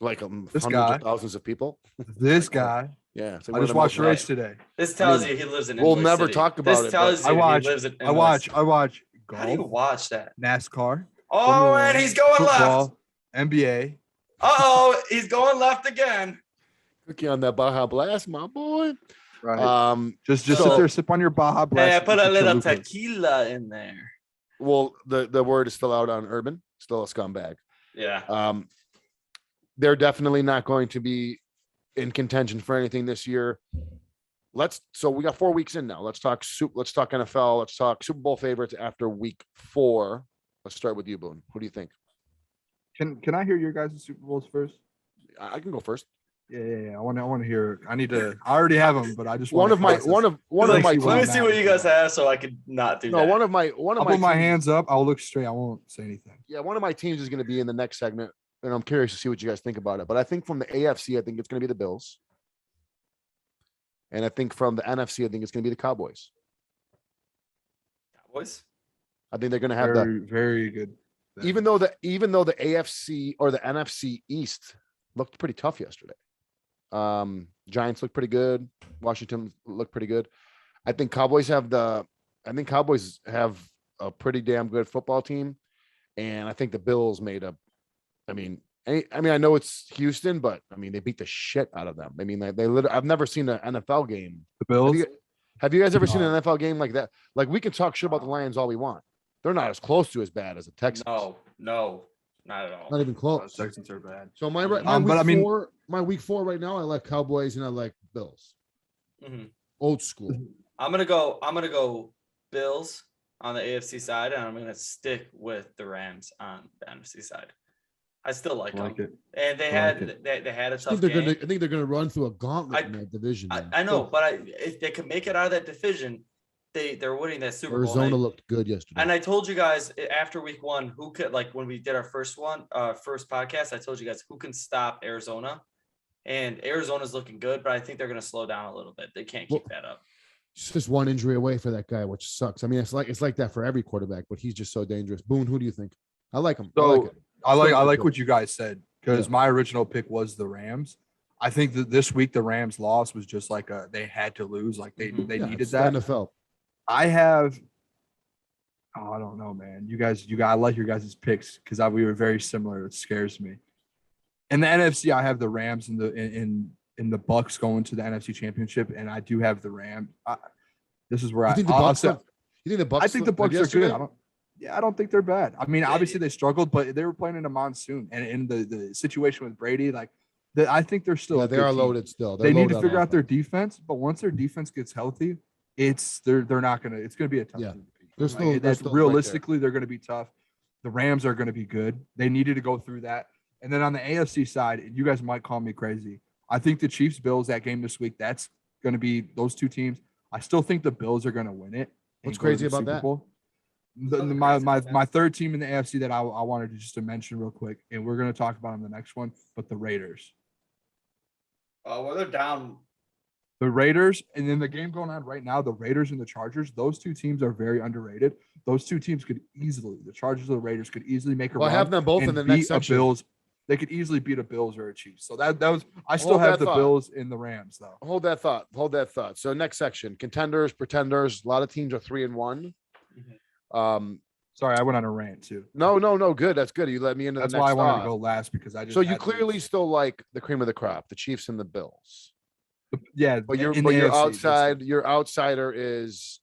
Like This hundreds guy. of thousands of people. This guy. Yeah, it's like I one of just the watched the most- race today. This tells mean, you he lives in. we'll Inwood never City. talk about this it, tells but you I watch. he lives in. I watch How do you golf, watch that? NASCAR. Oh, Formula and One, he's going left. football, NBA. He's going left again. Cookie on that Baja Blast, my boy. Right. Just so- sit there, sip on your Baja Blast. Hey, I and put eat a your little chalupas. tequila in there. Well, the word is still out on Urban. Still a scumbag. Yeah. They're definitely not going to be in contention for anything this year. So we got 4 weeks in now. Let's talk NFL. Let's talk Super Bowl favorites after week 4. Let's start with you, Boon. Who do you think? Can I hear your guys' Super Bowls first? I can go first. Yeah. I want to hear. I already have them, but I just One wanna of my process. one of Like, my see Let me teams- see what you guys have so I could not do no that. one of my I'll put my teams- hands up. I'll look straight. I won't say anything. Yeah, one of my teams is going to be in the next segment, and I'm curious to see what you guys think about it. But I think from the AFC, I think it's going to be the Bills, and I think from the NFC, I think it's going to be the Cowboys. Cowboys? I think they're going to have Very, very good. even though the AFC or the NFC East looked pretty tough yesterday. Giants looked pretty good. Washington looked pretty good. I think Cowboys have a pretty damn good football team, and I think the Bills made a. I mean, I know it's Houston, but I mean they beat the shit out of them. I mean, I've never seen an NFL game. The Bills. Have you guys ever seen an NFL game like that? Like we can talk shit about the Lions all we want. They're not as close to as bad as the Texans. No, not at all. Not even close. Texans are bad. So my But week I mean- four, my week 4 right now, I like Cowboys and I like Bills. Mhm. Old school. I'm gonna go Bills on the AFC side, and I'm gonna stick with the Rams on the NFC side. I still like I like them, it. and they I had like they had a I tough think game. they're gonna run through a gauntlet in that division. man. I know, but if they could make it out of that division, they're winning that Super Bowl. Arizona looked good yesterday. And I told you guys after week 1, who could, like when we did our first podcast, I told you guys who can stop Arizona, and Arizona's looking good, but I think they're going to slow down a little bit. They can't keep that up. It's just one injury away for that guy, which sucks. I mean, it's like that for every quarterback, but he's just so dangerous. Boone, who do you think? I like him. I like it. I like Still what you guys said because Yeah. my original pick was the Rams. I think that this week the Rams loss was just like they had to lose, like they Mhm. they Yeah, needed it's the that. NFL. I have. Oh, I don't know, man. I like your guys' picks because we were very similar. It scares me. In the NFC, I have the Rams and the Bucks going to the NFC Championship, and I do have the Rams. This is where You think the I'll Bucks? say- You think the Bucks? I think the looked Bucks are good. yesterday? I don't think they're bad. I mean, obviously they struggled, but they were playing in a monsoon, and in the situation with Brady, I think they're still. Yeah, a they good are team. loaded still. They need to figure out their defense, but once their defense gets healthy, they're not gonna. It's gonna be a tough. Yeah. team to beat. They're still- they're That's still right there. realistically, they're gonna be tough. The Rams are gonna be good. They needed to go through that, and then on the AFC side, you guys might call me crazy. I think the Chiefs Bills that game this week. That's gonna be those two teams. I still think the Bills are gonna win it. and What's go to crazy the about Super that? Bowl. Something My crazy about that. my third team in the AFC that I wanted to just mention real quick, and we're gonna talk about them the next one, but the Raiders. Well, they're down The Raiders, and then the game going on right now, the Raiders and the Chargers, those two teams are very underrated. Those two teams could easily, the Chargers and the Raiders could easily make a Well, I run have them both in and the next beat a section. Bills. They could easily beat a Bills or a Chiefs. So that was I still Hold have that the thought. Bills in the Rams though. Hold that thought. Hold that thought. So next section, contenders, pretenders. A lot of teams are 3-1. Sorry, I went on a rant too. No. Good. That's good. You let me into That's the next why I wanted thought. to go last because I just So you had clearly these. still like the cream of the crop, the Chiefs and the Bills. Yeah, But you're in but the your AFC, outside, your outsider is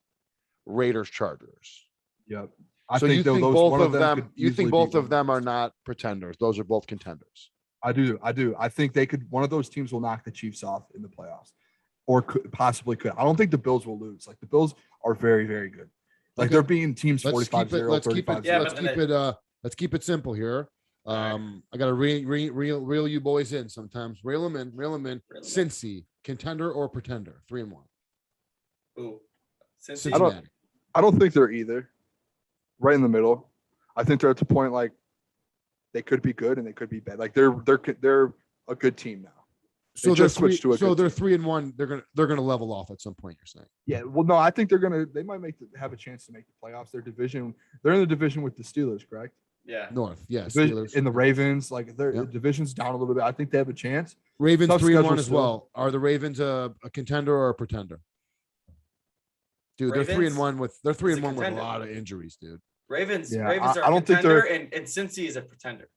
Raiders Chargers. Yep. So you think those- both one of could them you easily think beat both one of them are those. not pretenders. Those are both contenders. I do. I think they could. One of those teams will knock the Chiefs off in the playoffs, or possibly could. I don't think the Bills will lose. Like the Bills are very, very good. Like Okay. they're beating teams Let's 45-0, keep it 35-0. Yeah, let's keep it simple here. Alright. I gotta reel you boys in sometimes. Reel them in. Reel 'em in. Cincy, contender or pretender? 3-1. Ooh. Since Cincinnati. I don't think they're either. Right in the middle. I think they're at the point like they could be good and they could be bad. Like they're a good team now. So They they're just switched to a so good they're team. 3-1. They're gonna level off at some point. You're saying. Yeah. Well, no, I think they might have a chance to make the playoffs. They're in the division with the Steelers, correct? yeah. North, yes. Division- Steelers. and the Ravens, like their Yep. division's down a little bit. I think they have a chance. Ravens tough 3-1 schedule as still. well. Are the Ravens a contender or a pretender? Dude, they're Ravens 3-1 with they're 3-1 with a contender. lot of injuries, dude. Ravens Yeah, Ravens are I a don't think contender they're- and Cincy is a pretender.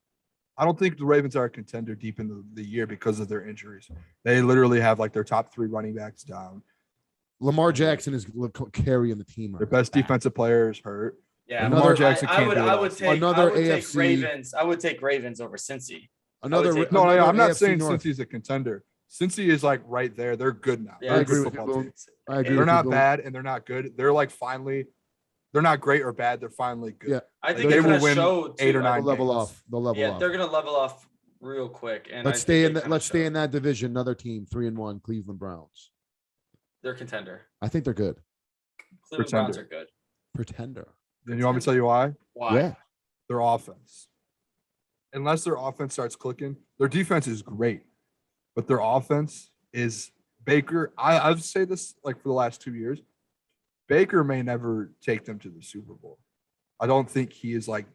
I don't think the Ravens are a contender deep in the year because of their injuries. They literally have like their top 3 running backs down. Lamar Jackson is carrying the team. Their right best now. defensive players hurt. Yeah, Another- Lamar Jackson I can't would do it I all would season. take Another I would AFC. take Ravens. I would take Ravens over Cincy. Another take- No, another I'm not AFC saying North. Cincy's a contender. Cincy is like right there. They're good now. Yeah, They're a agree good with you, football Boon. team. I agree. They're with you, not Boon. bad and they're not good. They're like finally, they're not great or bad. They're finally good. Yeah. I think They they're will gonna win show 8 or too. 9 They'll level games. off. They'll level Yeah, off. they're gonna level off real quick. And Let's I stay think in they that. kinda Let's stay show. in that division. Another team, 3-1, Cleveland Browns. They're contender. I think they're good. Cleveland Browns are good. Pretender. Then you want me to tell you why? Why? Yeah. Their offense. Unless their offense starts clicking, their defense is great, but their offense is Baker. I've say this like for the last 2 years. Baker may never take them to the Super Bowl. I don't think he is like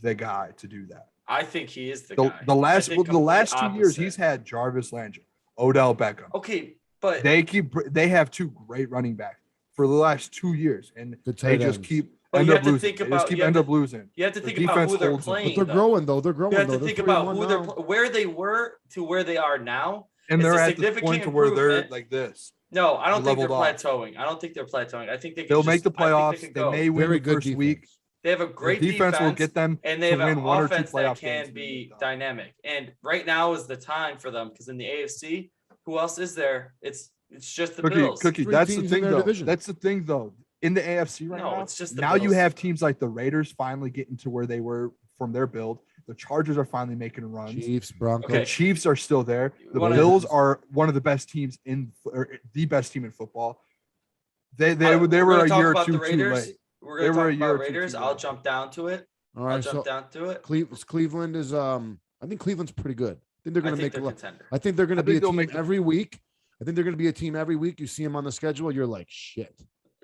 the guy to do that. I think he is the The, guy. the last I think the last 2 complete years, opposite. he's had Jarvis Landry, Odell Beckham. Okay, but They have 2 great running backs for the last 2 years, and Good they tight just ends. keep But end you up have to losing. think They about- just keep you have end to- up losing. you have to The think about defense who they're holds them. playing. But they're though. growing though. They're growing You have though. to They're think about 3-1 who they're now. where they were to where they are now. And It's they're a at the significant point to where they're improvement. like this. No, I don't think they're leveled off. plateauing. I don't think they're plateauing. I think they can They'll just, make the I think playoffs. can They go. may win Very the good first defense. week. They have a Their great defense will get them and they to have win an 1 or 2 offense that playoff can games. be dynamic. And right now is the time for them because in the AFC, who else is there? It's just the Bills. Cookie. Three That's the teams in thing, their though. division. That's the thing, though. In the AFC right No, now, it's just the now you Bills. have teams like the Raiders finally getting to where they were from their build. The Chargers are finally making runs. Chiefs, Broncos. The Chiefs are still there. The One of Bills the- are one of the best teams or the best team in football. They We're were gonna a talk year or about 2 the too Raiders. late. We're They gonna were a talk year or about 2 too Raiders. late. I'll jump down to it. All I'll right. jump So down to it. Cleveland is I think Cleveland's pretty good. I think they're I going to think make a they're lot. contender. I think they're going I to be a think they'll team make the- every week. I think they're going to be a team every week. You see them on the schedule, you're like, shit.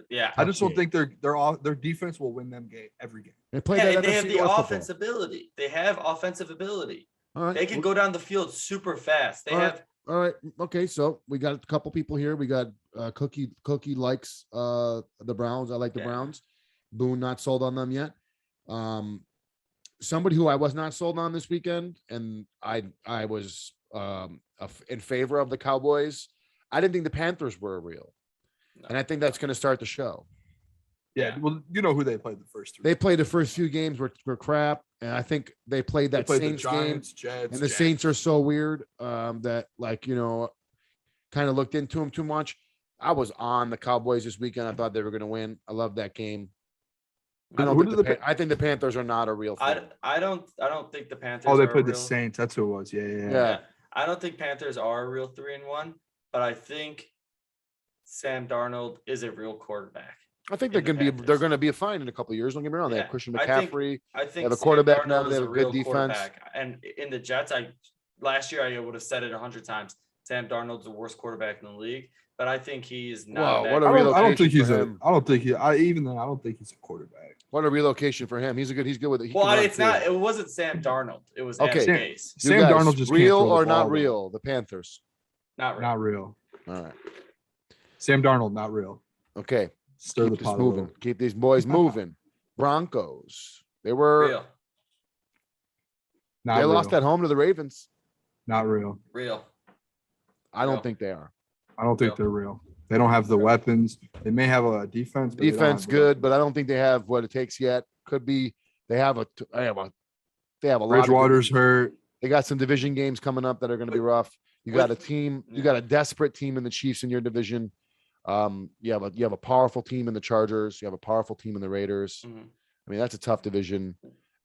Yeah. I just don't Okay. think their defense will win them every game. They play Yeah, that and they NFC have the North football. offensive ability. They have offensive ability. All right. They can go down the field super fast. They All right. have All right. Okay. So we got a couple people here. We got Cookie. Cookie likes the Browns. I like the Yeah. Browns. Boone not sold on them yet. Somebody who I was not sold on this weekend, and I was in favor of the Cowboys. I didn't think the Panthers were real, No. and I think that's going to start the show. Yeah, well, you know who they played the first 3. They played the first few games were crap, and I think they played They that played the Saints game. Giants, Jets, And the Saints are so weird that kind of looked into them too much. I was on the Cowboys this weekend. I thought they were going to win. I love that game. I don't Who think did the I think the Panthers are not a real thing. I don't think the Panthers Oh, they are played the real, Saints. That's who it was. Yeah. Yeah. I don't think Panthers are a real 3-1, but I think Sam Darnold is a real quarterback. I think in they're the going to be Panthers. they're going to be fine in a couple of years. Don't get me wrong. They have Yeah, Christian I think- McCaffrey. I think have a Sam quarterback now, Darnold they is have a good real defense. quarterback. And in the Jets, last year I would have said it 100 times. Sam Darnold's the worst quarterback in the league. but I think he's Wow, not. what that a good. I don't think relocation he's for a. him. I don't think he. Even then, I don't think he's a quarterback. What a relocation for him. He's good with it. He Well, can run it's too. not. It wasn't Sam Darnold. It was Okay. Adam Gase. You Sam guys, Darnold just can't real throw the or not ball, real? The Panthers. Not really. Not real. All right. Sam Darnold, not real. Okay. Stir Keep the this pot a moving. little. Keep these boys moving. Broncos. They were. Real. Not They real. lost at home to the Ravens. Not real. Real. I don't Real. think they are. I don't think they're real. They don't have the weapons. They may have a defense. But they don't Defense have the good, but I don't think they have what it takes yet. Could be. They have a lot. Bridgewater's Of good, hurt. they got some division games coming up that are going to be rough. You got a team. You got a desperate team in the Chiefs in your division. You have a powerful team in the Chargers. You have a powerful team in the Raiders. Mhm. I mean, that's a tough division.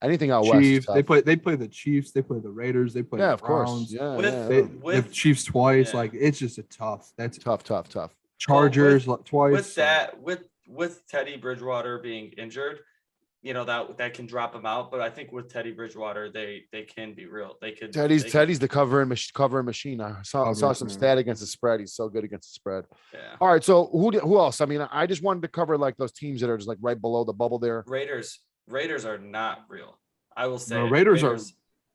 Anything out west. is Chiefs. tough. They play the Chiefs. They play the Raiders. They play Yeah, the of course. Browns. Yeah, With- yeah. The Chiefs twice. Yeah. Like it's just a tough. That's Tough. Chargers twice. With that, with Teddy Bridgewater being injured, that can drop him out. But I think with Teddy Bridgewater, they can be real. They could. Teddy's they could- the covering machine. I saw some stat against the spread. He's so good against the spread. Yeah. All right, so who else? I mean, I just wanted to cover like those teams that are just like right below the bubble there. Raiders are not real. I will say No, Raiders are-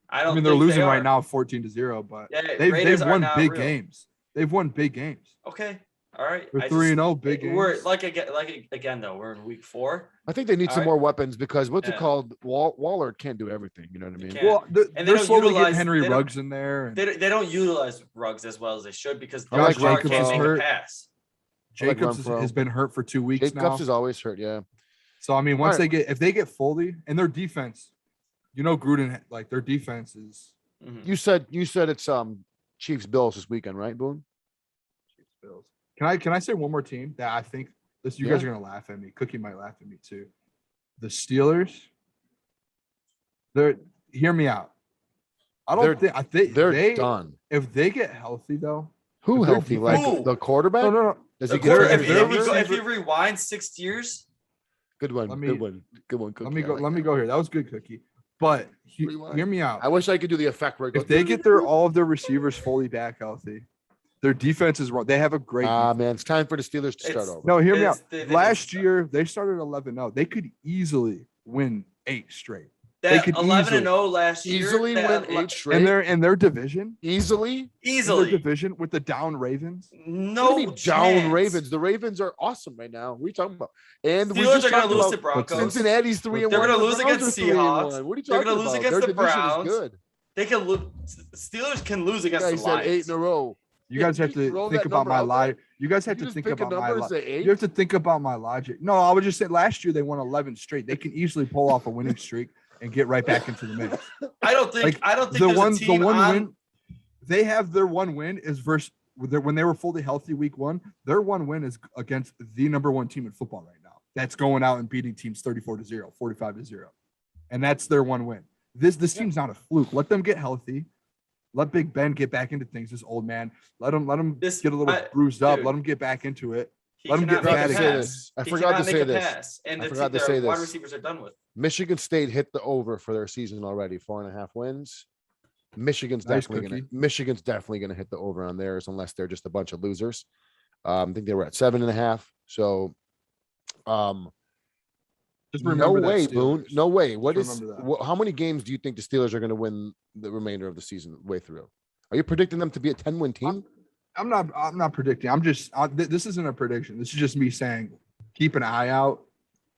I don't. I mean, they're think losing they right are. now, 14-0, but Yeah, they've Raiders are won not big real. games. They've won big games. Okay. All right. They're I 3-0, big We're games. again though. We're in week 4. I think they need All some right. more weapons because what's it Yeah. called? Waller can't do everything. You know what I mean? can't. Well, And they they're don't slowly utilize- getting Henry they don't- Ruggs in there. And They don't utilize Ruggs as well as they should because I like Derek Carr Jacobs can't is make hurt. a pass. I like Jacobs Renfro. has been hurt for 2 weeks now. Jacobs is always hurt. Yeah. So I mean, once All right. if they get Foley and their defense, Gruden, like their defense is Mhm. You said it's Chiefs Bills this weekend, right, Boon? Bills. Can I say one more team that I think this? You guys are gonna laugh at me. Cookie might laugh at me too. The Steelers. Hear me out. I don't think They're done. If they get healthy though. Who if their healthy? defense- Like the quarterback? No. Does The he quarter- get if if, they're you, if, you go, if receiver- you rewind 6 years, Good one. Let me- Good one. Cookie. Let me I go. like Let me that. go here. That was good, Cookie. But Rewind. hear me out. I wish I could do the effect where it goes. If they get all of their receivers fully back healthy, their defense is wrong. They have a great. defense. man, it's time for the Steelers to start It's- over. No, hear me out. they Last need to year they started 11-0. They could easily win 8 straight. that could 11-0 last year, Easily that win 8 In straight. their division, Easily. in their easily. division with the down Ravens. No What do you mean down Ravens. The Ravens are awesome right now. What are you talking about? And we Steelers just are going talked to lose about to Broncos. Cincinnati's 3-1. They're gonna The lose Browns against are 3-1. Seahawks. What are you They're talking gonna lose about? against Their the division is Browns. good. They can lose. Steelers can lose against Yeah, he the said 8 Lions. in a row. You guys have you to roll think that about number my out logic. You guys have You to just think pick a about my number and logic. say 8. You have to think about my logic. No, I would just say last year they won 11 straight. They can easily pull off a winning streak and get right back into the mix. I don't think. Like, I don't think The there's one a team on. win they have, their one win is versus when they were fully healthy week 1. Their one win is against the number 1 team in football right now. That's going out and beating teams 34-0, 45-0, and that's their one win. This team's not a fluke. Let them get healthy. Let Big Ben get back into things. This old man. Let him This- get a little I- bruised up. dude. Let him get back into it. He Let him cannot get make bad a again. pass. I He forgot to cannot say make a this. pass. And I the forgot to their say wide this. receivers are done with. Michigan State hit the over for their season already, 4.5 wins. Michigan's Nice definitely cookie. gonna hit the over on theirs unless they're just a bunch of losers. I think they were at 7.5. So Just no remember that, way, Boone. Steelers. No way. What Just is remember that. how many games do you think the Steelers are going to win the remainder of the season way through? Are you predicting them to be a 10-win team? I'm not predicting. I'm just this isn't a prediction. This is just me saying keep an eye out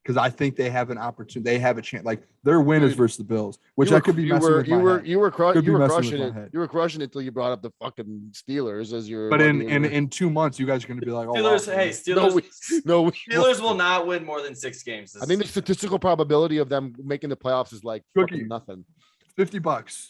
because I think they have an opportunity. They have a chance. Like their win is Dude, versus the Bills, which I could be messing with my head. You were Could be messing with crushing my it. head. You were crushing it until you brought up the fucking Steelers as your. But in 2 months, you guys are going to be like, oh, Steelers. wow, Hey, man. Steelers. Steelers Steelers will not win more than 6 games. I think the statistical probability of them making the playoffs is like Cookie. fucking nothing. $50.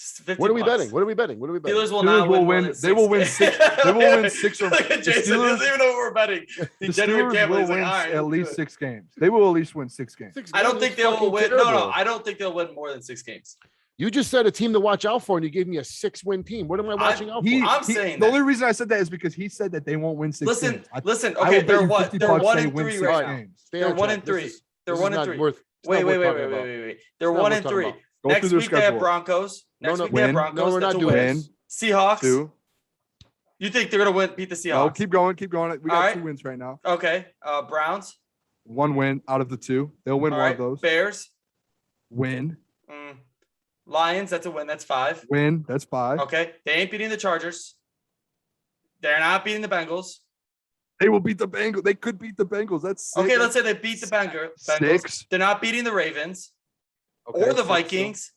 50 What are we bucks. betting? What are we betting? What are we betting? Steelers will Steelers not will win. win- More than they will win 6 six- games. they will win 6 or Look at the Jason. He Steelers- doesn't even know what we're betting. The He's genuine Steelers gambling. will He's like, win all right, at we'll least do it. 6 games. They will at least win 6 games. I don't think they'll Fucking win. terrible. No, I don't think they'll win more than 6 games. You just said a team to watch out for, and you gave me a 6-win team. What am I watching out for? I'm saying the that. only reason I said that is because he said that they won't win 6 Listen, games. listen. I Okay, will bet they're you what? 50 They're bucks 1 they and win 3 6 right now. games. Stay They're on 1 track. and 3. This They're is 1 and not 3. worth- it's Wait. not worth talking about. They're not 1 worth and talking 3. about. Go Next through their week they have schedule. Broncos. Next No, week they have win. Broncos. No, we're That's not a doing win. this. Seahawks. 2. You think they're gonna beat the Seahawks? No, keep going. We got All right. 2 wins right now. Okay. Browns. 1 win out of the 2. They'll win All one right. of those. Bears. Win. Lions. That's a win. That's 5. Win. That's 5. Okay. They ain't beating the Chargers. They're not beating the Bengals. They will beat the Bengals. They could beat the Bengals. That's 6. Okay. Let's say they beat the Bengals. 6. They're not beating the Ravens Okay, or the 6, Vikings.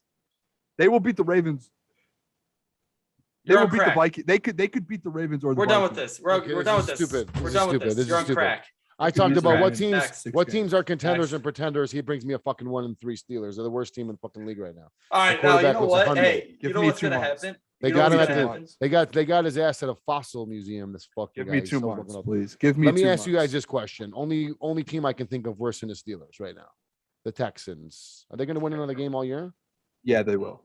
They will beat the Ravens. They You're will on beat the crack. Vikings. They could beat the Ravens or the We're Vikings. done with this. We're Okay, done with this this. is stupid. We're This done is with stupid. this. This is You're on stupid. crack. I could talked use about that. what teams, Next. Six what games. teams are contenders Next. and pretenders. He brings me a fucking 1-3 Steelers. They're the worst team in the fucking league right now. All right. The Now, you quarterback know was what? 100. Hey, Give you know me what's 2 going to months. happen? They You know got what's him at gonna the. happen? They got his ass at a fossil museum. This fucking Give guy. me He's 2 so months, fucking up. please. Give me Let me 2 ask you guys months. this question. Only team I can think of worse than the Steelers right now. The Texans. Are they going to win another game all year? Yeah, they will.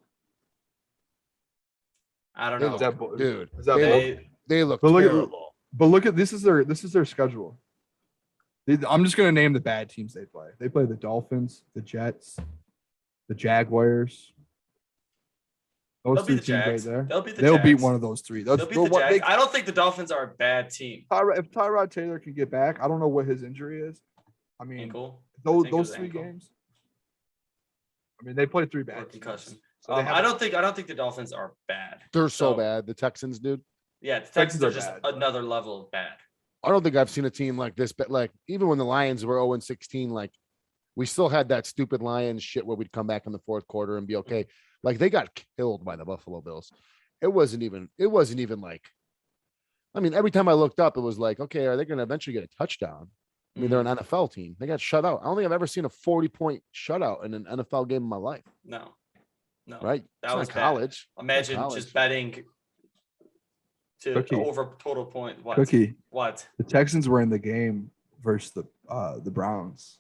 I don't They know. Is that bo- Dude, is that they bold? look, they look But look at- terrible. But look at this is their schedule. I'm just gonna name the bad teams they play. They play the Dolphins, the Jets, the Jaguars. Those They'll 3 beat the teams right Jags. there. They'll beat the They'll beat Jags. one of those 3. They'll beat the Jags. I don't think the Dolphins are a bad team. If Tyrod Taylor can get back, I don't know what his injury is. I mean, Ankle. I those think it was 3 ankle. games. I mean, they play 3 Or bad teams. concussion. So they I don't think the Dolphins are bad. They're so So- bad. The Texans, dude. Yeah, the Texans Texans are are just bad, but- another level of bad. I don't think I've seen a team like this, but like even when the Lions were 0-16, like we still had that stupid Lions shit where we'd come back in the fourth quarter and be okay. Like they got killed by the Buffalo Bills. It wasn't even like, I mean, every time I looked up, it was like, okay, are they going to eventually get a touchdown? I mean, they're an NFL team. They got shut out. I don't think I've ever seen a 40-point shutout in an NFL game in my life. No. Right? That It's not was bad. college. Imagine college. just betting to Cookie. over total point. What? Cookie. What? The Texans were in the game versus the Browns.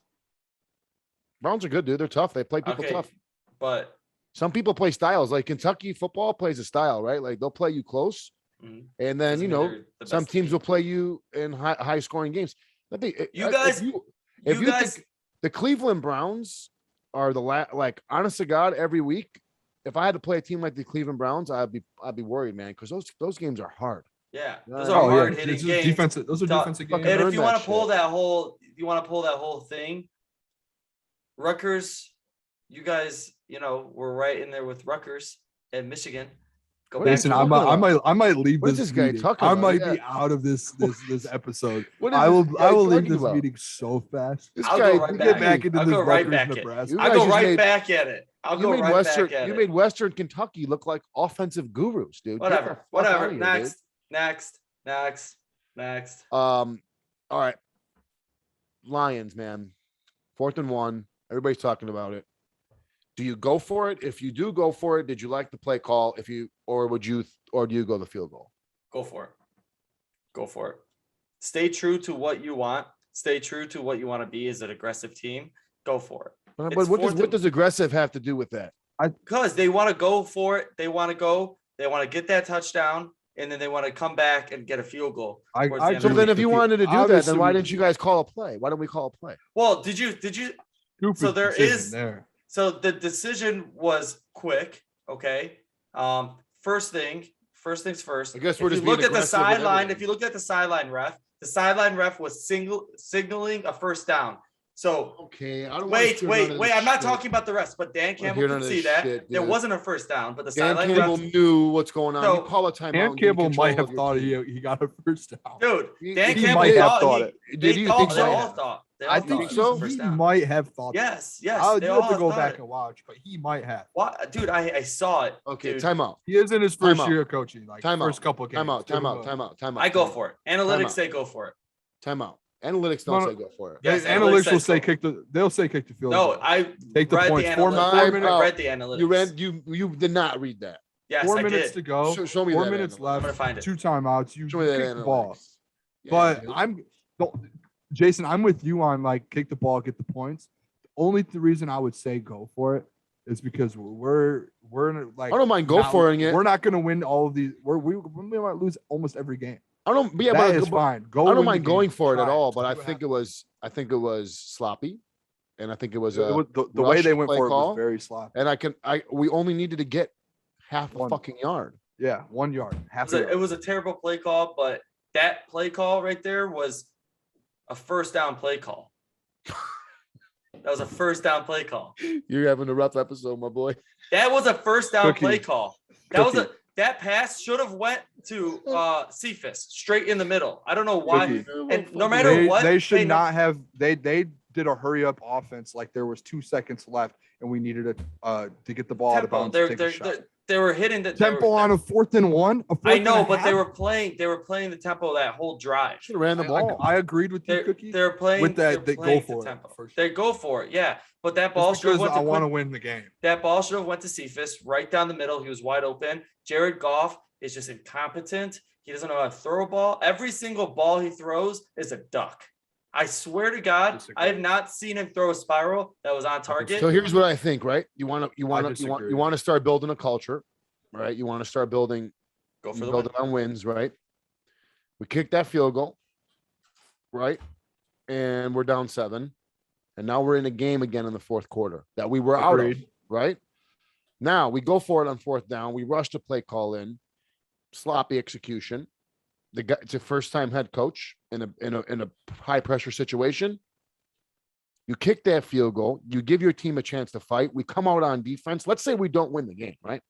Browns are good, dude. They're tough. They play people Okay, tough. but Some people play styles. Like Kentucky football plays a style, right? Like they'll play you close, Mhm. and then doesn't you mean know they're the some best teams team. will play you in high scoring games. I think You guys- if you guys, think the Cleveland Browns are like honest to God, every week, if I had to play a team like the Cleveland Browns, I'd be worried, man, because those games are hard. yeah, Oh, those yeah. are hard hitting Those are games. defensive. Those are Tough. defensive Fucking games. And earn if you that want to pull shit. that whole thing, Rutgers, you guys, we're right in there with Rutgers and Michigan. Go What back. is Listen, talking I might leave What is this this guy meeting. talking I about? might Yeah. be out of this episode. What is I will this guy leave talking this about? meeting so fast. This I'll guy, go right you back. Get back into I'll this go right Rutgers, back in. Nebraska. You I'll guys go just right made- back at it. I'll go right back at You it. made Western Kentucky look like offensive gurus, dude. Get the Whatever. fuck Whatever. outta here, dude. Next. All right. Lions, man. 4th and 1. Everybody's talking about it. Do you go for it? If you do go for it, did you like the play call? Or do you go the field goal? Go for it. Stay true to what you want. Stay true to what you want to be as an aggressive team. Go for it. But It's what 4th and- does aggressive have to do with that? Because they want to go for it. They want to go. They want to get that touchdown, and then they want to come back and get a field goal. towards the end So of then the if you game. wanted to do that, Obviously, then why didn't you guys call a play? Why don't we call a play? Well, did you? Stupid So there decision is- there. So the decision was quick. Okay. First things first. I guess If we're you just being look at the aggressive with sideline, everything. if you look at the sideline ref was signaling a first down. So Okay, I don't wait. I'm not talking about the rest, but Dan Campbell hear none could of see this that shit, there dude. wasn't a first down, but the Dan sideline Campbell ref, knew what's going on. So- You call a timeout. Dan and give Campbell control might of have your thought team. he got a first down. dude. Dan He Campbell might have thought thought he- it. Did They you thought think they so? all thought. They all I thought think it was so. a first He down. might have thought. Yes. You They have to all go thought back it. and watch, but he might have. What, dude? I saw it. Okay, dude. timeout. He is in his first Timeout. year of coaching, like Timeout. first couple of games. Timeout. I go for it. Analytics Timeout. say go for it. Timeout. Analytics don't No, say go for it. Yes, Analytics will says say go. they'll say kick the field No, goal. I Take the read points. the 4 analytics. minutes. I read the analytics. You did not read that. Yes, 4 I minutes did. to go. Show me 4 that minutes analytics. I'm gonna left. find it. 2 timeouts. You Show me that kick the ball. analytics. Yeah, But dude. Jason, I'm with you on like kick the ball, get the points. The reason I would say go for it is because we're like I don't mind go for it. We're not going to win all of these. We might lose almost every game. I don't. Yeah, That but is fine. Go. I win don't the mind game. going for it at Try all. But I See what think happens. it was sloppy, and I think it was It was the way rush they went play for it call. was very sloppy. And we only needed to get half a One. fucking yard. Yeah, 1 yard. It was a terrible play call, but that play call right there was a first down play call. That was a first down play call. You're having a rough episode, my boy. That was a first down play call. That pass should have went to Cephas straight in the middle. I don't know why. And no matter what, they should not have. They did a hurry up offense like there was 2 seconds left and we needed to get the ball out of bounds. They were hitting the tempo on a 4th and 1. I know, but they were playing the tempo that whole drive. Should have ran the ball. I agreed with you, Cookie. They're playing with that. They go for it. They go for it, yeah. But that ball should have went to. I want to win the game. That ball should have went to Cephas right down the middle. He was wide open. Jared Goff is just incompetent. He doesn't know how to throw a ball. Every single ball he throws is a duck. I swear to God, I have not seen him throw a spiral that was on target. So here's what I think, right? You want to start building a culture, right? You want to start building on wins, right? We kicked that field goal, right? And we're down 7. And now we're in a game again in the 4th quarter that we were out of, right? Now we go for it on 4th down. We rush to play call in, sloppy execution. The guy, it's a first-time head coach in a high-pressure situation. You kick that field goal. You give your team a chance to fight. We come out on defense. Let's say we don't win the game, right?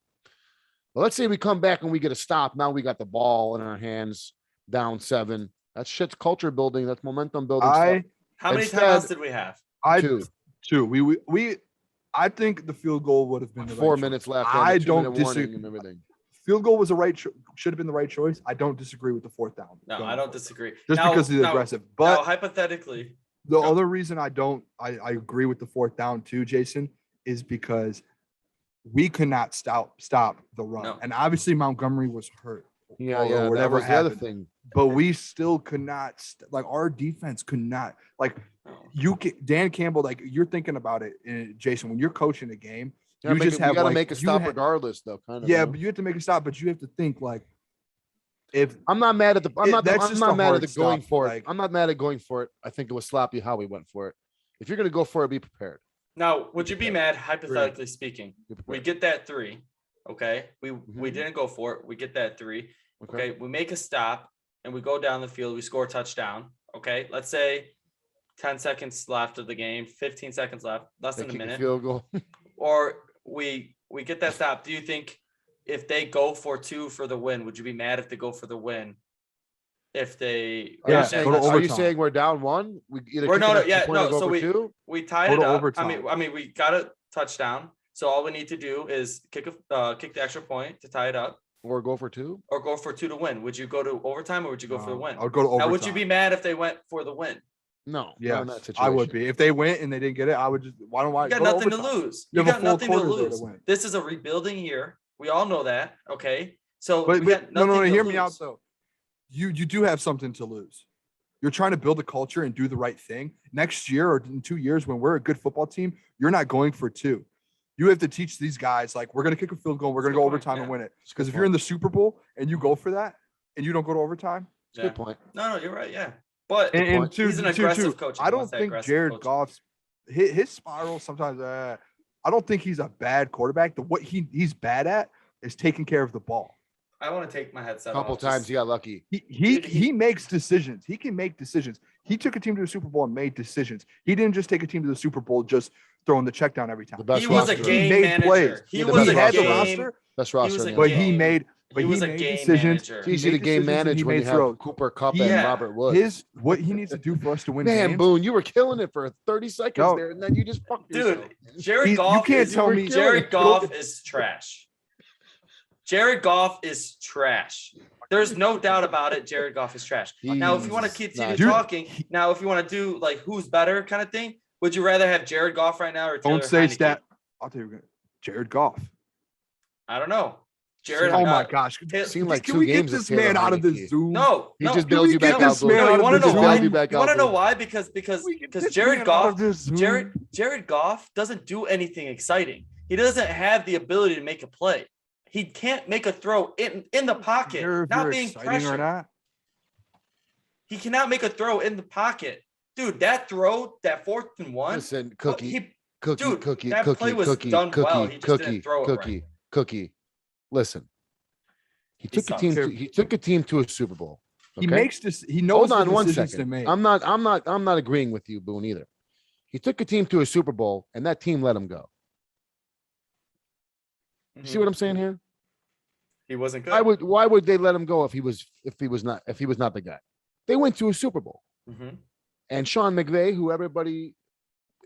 Well, let's say we come back and we get a stop. Now we got the ball in our hands, down 7. That's shit's culture building. That's momentum building. How many timeouts did we have? 2. I think the field goal would have been 4 minutes left. I don't disagree. Field goal was should have been the right choice. I don't disagree with the 4th down. No, I don't disagree. Just because he's aggressive. But hypothetically, the other reason I agree with the 4th down too, Jason, is because we could not stop the run. No. And obviously Montgomery was hurt. Yeah, whatever the other thing. But we still could not our defense could not Dan Campbell, you're thinking about it, Jason, when you're coaching a game. You got to make a stop regardless, though. But you have to make a stop. But you have to think if I'm not mad at I'm not mad at going for it. I'm not mad at going for it. I think it was sloppy how we went for it. If you're going to go for it, be prepared. Now, would you be mad, hypothetically speaking? We get that 3. Okay, we didn't go for it. We get that 3. Okay, we make a stop and we go down the field. We score a touchdown. Okay, let's say 10 seconds left of the game, 15 seconds left, less than a minute. Field goal. Or we get that stop. Do you think if they go for 2 for the win, would you be mad if they go for the win? If they are you saying we're down 1? We either so we tied it up. I mean we got a touchdown. So all we need to do is kick the extra point to tie it up. Or go for 2? Or go for 2 to win. Would you go to overtime or would you go for the win? I would go to overtime. Now, would you be mad if they went for the win? No. Yeah, I would be. If they went and they didn't get it, I would just. Why don't I? You got nothing to lose. You got nothing to lose. This is a rebuilding year. We all know that. Okay. So, no. Hear me out though. You do have something to lose. You're trying to build a culture and do the right thing. Next year or in 2 years, when we're a good football team, you're not going for 2. You have to teach these guys we're going to kick a field goal. We're going to go overtime and win it. Because if you're in the Super Bowl and you go for that and you don't go to overtime, good point. No, you're right. Yeah. But he's an aggressive coach. I don't think Jared Goff's his spiral sometimes. I don't think he's a bad quarterback. What he's bad at is taking care of the ball. I want to take my headset. A couple times he got lucky. He makes decisions. He can make decisions. He took a team to the Super Bowl and made decisions. He didn't just take a team to the Super Bowl just throwing the check down every time. He was a game manager. He had the roster. Best roster. But he made decisions. It's easy to game manage when you have Cooper Kupp and Robert Woods. What he needs to do for us to win games. Man, Boon, you were killing it for 30 seconds there, and then you just fucked yourself. Jared Goff. You can't tell me Jared Goff is trash. Jared Goff is trash. There's no doubt about it. Jared Goff is trash. Now, if you want to continue talking, if you want to do who's better kind of thing, would you rather have Jared Goff right now or Taylor Don't say Heineke? stat. I'll tell you, Jared Goff. I don't know. Jared. Oh my gosh! Seemed like can we get this man out of this Zoom? No, he just bails you back out. You want to know why? You want to know why? Because Jared Goff, Jared Goff doesn't do anything exciting. He doesn't have the ability to make a play. He can't make a throw in the pocket, not being pressured. He cannot make a throw in the pocket. Dude, that throw, that 4th and 1. Listen, Cookie. That play was done well. He just didn't throw it right. Cookie. Listen, He He took a team. sucks. He took a team to a Super Bowl. He okay? makes this. He knows Hold on the one decisions to second. make. I'm not agreeing with you, Boone, either. He took a team to a Super Bowl, and that team let him go. You see what I'm saying here? He wasn't good. Why would they let him go if he was not the guy? They went to a Super Bowl. And Sean McVay, who everybody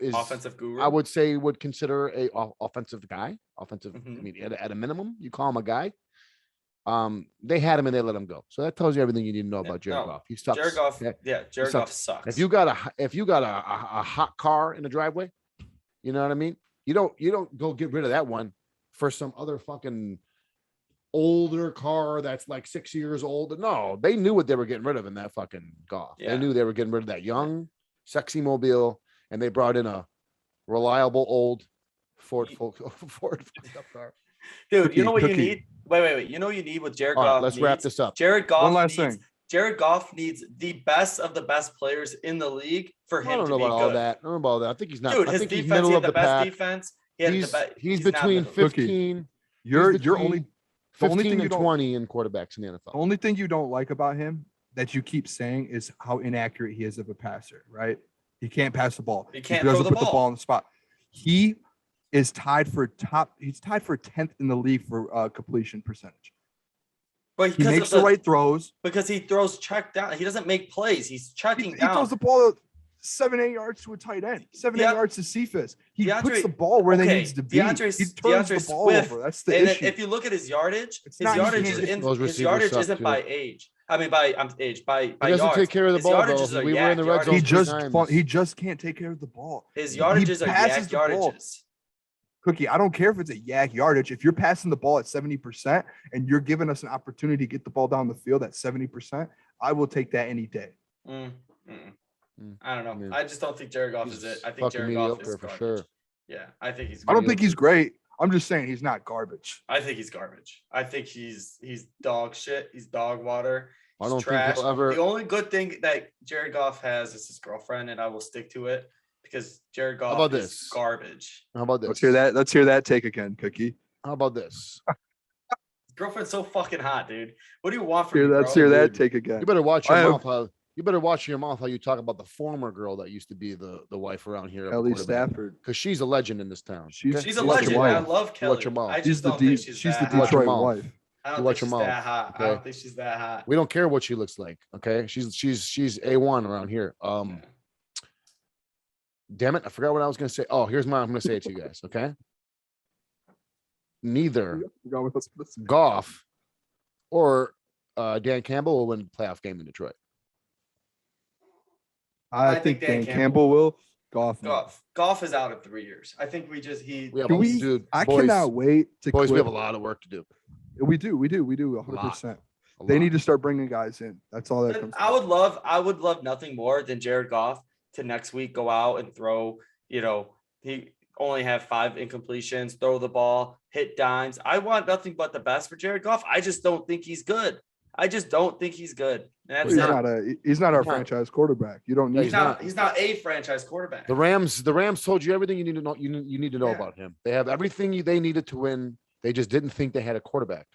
is Offensive guru. I would say would consider a offensive guy. Offensive, Mhm. I mean, at a minimum, you call him a guy. They had him and they let him go. So that tells you everything you need to know about Jared Goff. He sucks. Jared Goff, okay? Jared Goff sucks. If you got a hot car in the driveway, you know what I mean? You don't go get rid of that one for some other fucking older car that's like 6 years old. No, they knew what they were getting rid of in that fucking Goff. Yeah. They knew they were getting rid of that young, sexy mobile, and they brought in a reliable old Ford pickup car. Dude, you know what you Cookie. need? Wait. You know what you need with Jared All right, Goff? let's wrap this up. Jared Goff One last needs, thing. Jared Goff needs the best of the best players in the league for I him don't to know be about good. all that. I don't know about that. I think he's not. Dude, I his think he's defense, he middle had of the the best pack. defense. He had He's not between middle. 15. You're between only the only 15 thing you and don't 20 in quarterbacks in the the NFL. only thing you don't like about him that you keep saying is how inaccurate he is of a passer, right? He can't pass the ball. He can't doesn't throw the put the ball. ball on the spot. He is tied for he's tied for 10th in the league for completion percentage. But He because makes of the right throws. because he throws check down. He doesn't make plays. He's He checking down. throws the ball 7-8 yards to a tight end, 7-8 Yeah. yards to Cephas. He puts DeAndre- the ball where okay, they needs to be. DeAndre- He turns DeAndre the ball Swift, over. That's the and issue. if you look at his yardage, It's his not yardage easy. is Those his receivers yardage suck, isn't too. by age. I mean by age by He doesn't yards. take care of the His ball, yardages though. are We were in the red yak zone he three yardages. times. he just can't take care of the ball. His He yardages are passes yak the ball. yardages. Cookie, I don't care if it's a yak yardage. If you're passing the ball at 70% and you're giving us an opportunity to get the ball down the field at 70%, I will take that any day. Mm. Mm. I don't know. Yeah. I just don't think Jared Goff He's is it. I think fucking Jared Goff mediocre is for garbage. sure. Yeah, I think he's. I don't Garbage. think he's great. I'm just saying he's not garbage. I think he's garbage. I think he's dog shit. He's dog water. I He's don't trash. think he'll ever. The only good thing that Jared Goff has is his girlfriend, and I will stick to it because Jared Goff about is this? garbage. How about this? Let's hear that take again, Cookie. How about this? His girlfriend's so fucking hot, dude. What do you want from me, Let's bro? hear that Dude, take again. You better watch your I have- mouth. You better watch your mouth how you talk about the former girl that used to be the wife around here. Ellie Stafford. Because she's a legend in this town. She's- okay? She's a You watch your legend. I mouth. love You Kelly. watch your mouth. I She's just the don't think she's she's the that Watch your Detroit mouth. wife. I You don't watch think your she's that mouth, hot. I okay? don't think she's that hot. We don't care what she looks like. Okay, she's A1 around here. Damn it, I forgot what I was gonna say. Oh, here's I'm gonna say it to you guys. Okay, neither Goff or Dan Campbell will win the playoff game in Detroit. I think Dan Campbell will. Goff. no. Goff is out in 3 years. I think we just We have Can a- we? dude, I boys, cannot wait to boys. We quit. have a lot of work to do. We do 100%. They need to start bringing guys in. That's all that comes. I would love nothing more than Jared Goff to next week go out and throw, he only have 5 incompletions, throw the ball, hit dimes. I want nothing but the best for Jared Goff. I just don't think he's good. I just don't think he's good. And that's it. He's not our He's not. franchise quarterback. You don't Yeah, need. He's not a franchise quarterback. The Rams told you everything you need to know. You need to know Yeah. about him. They have everything they needed to win. They just didn't think they had a quarterback.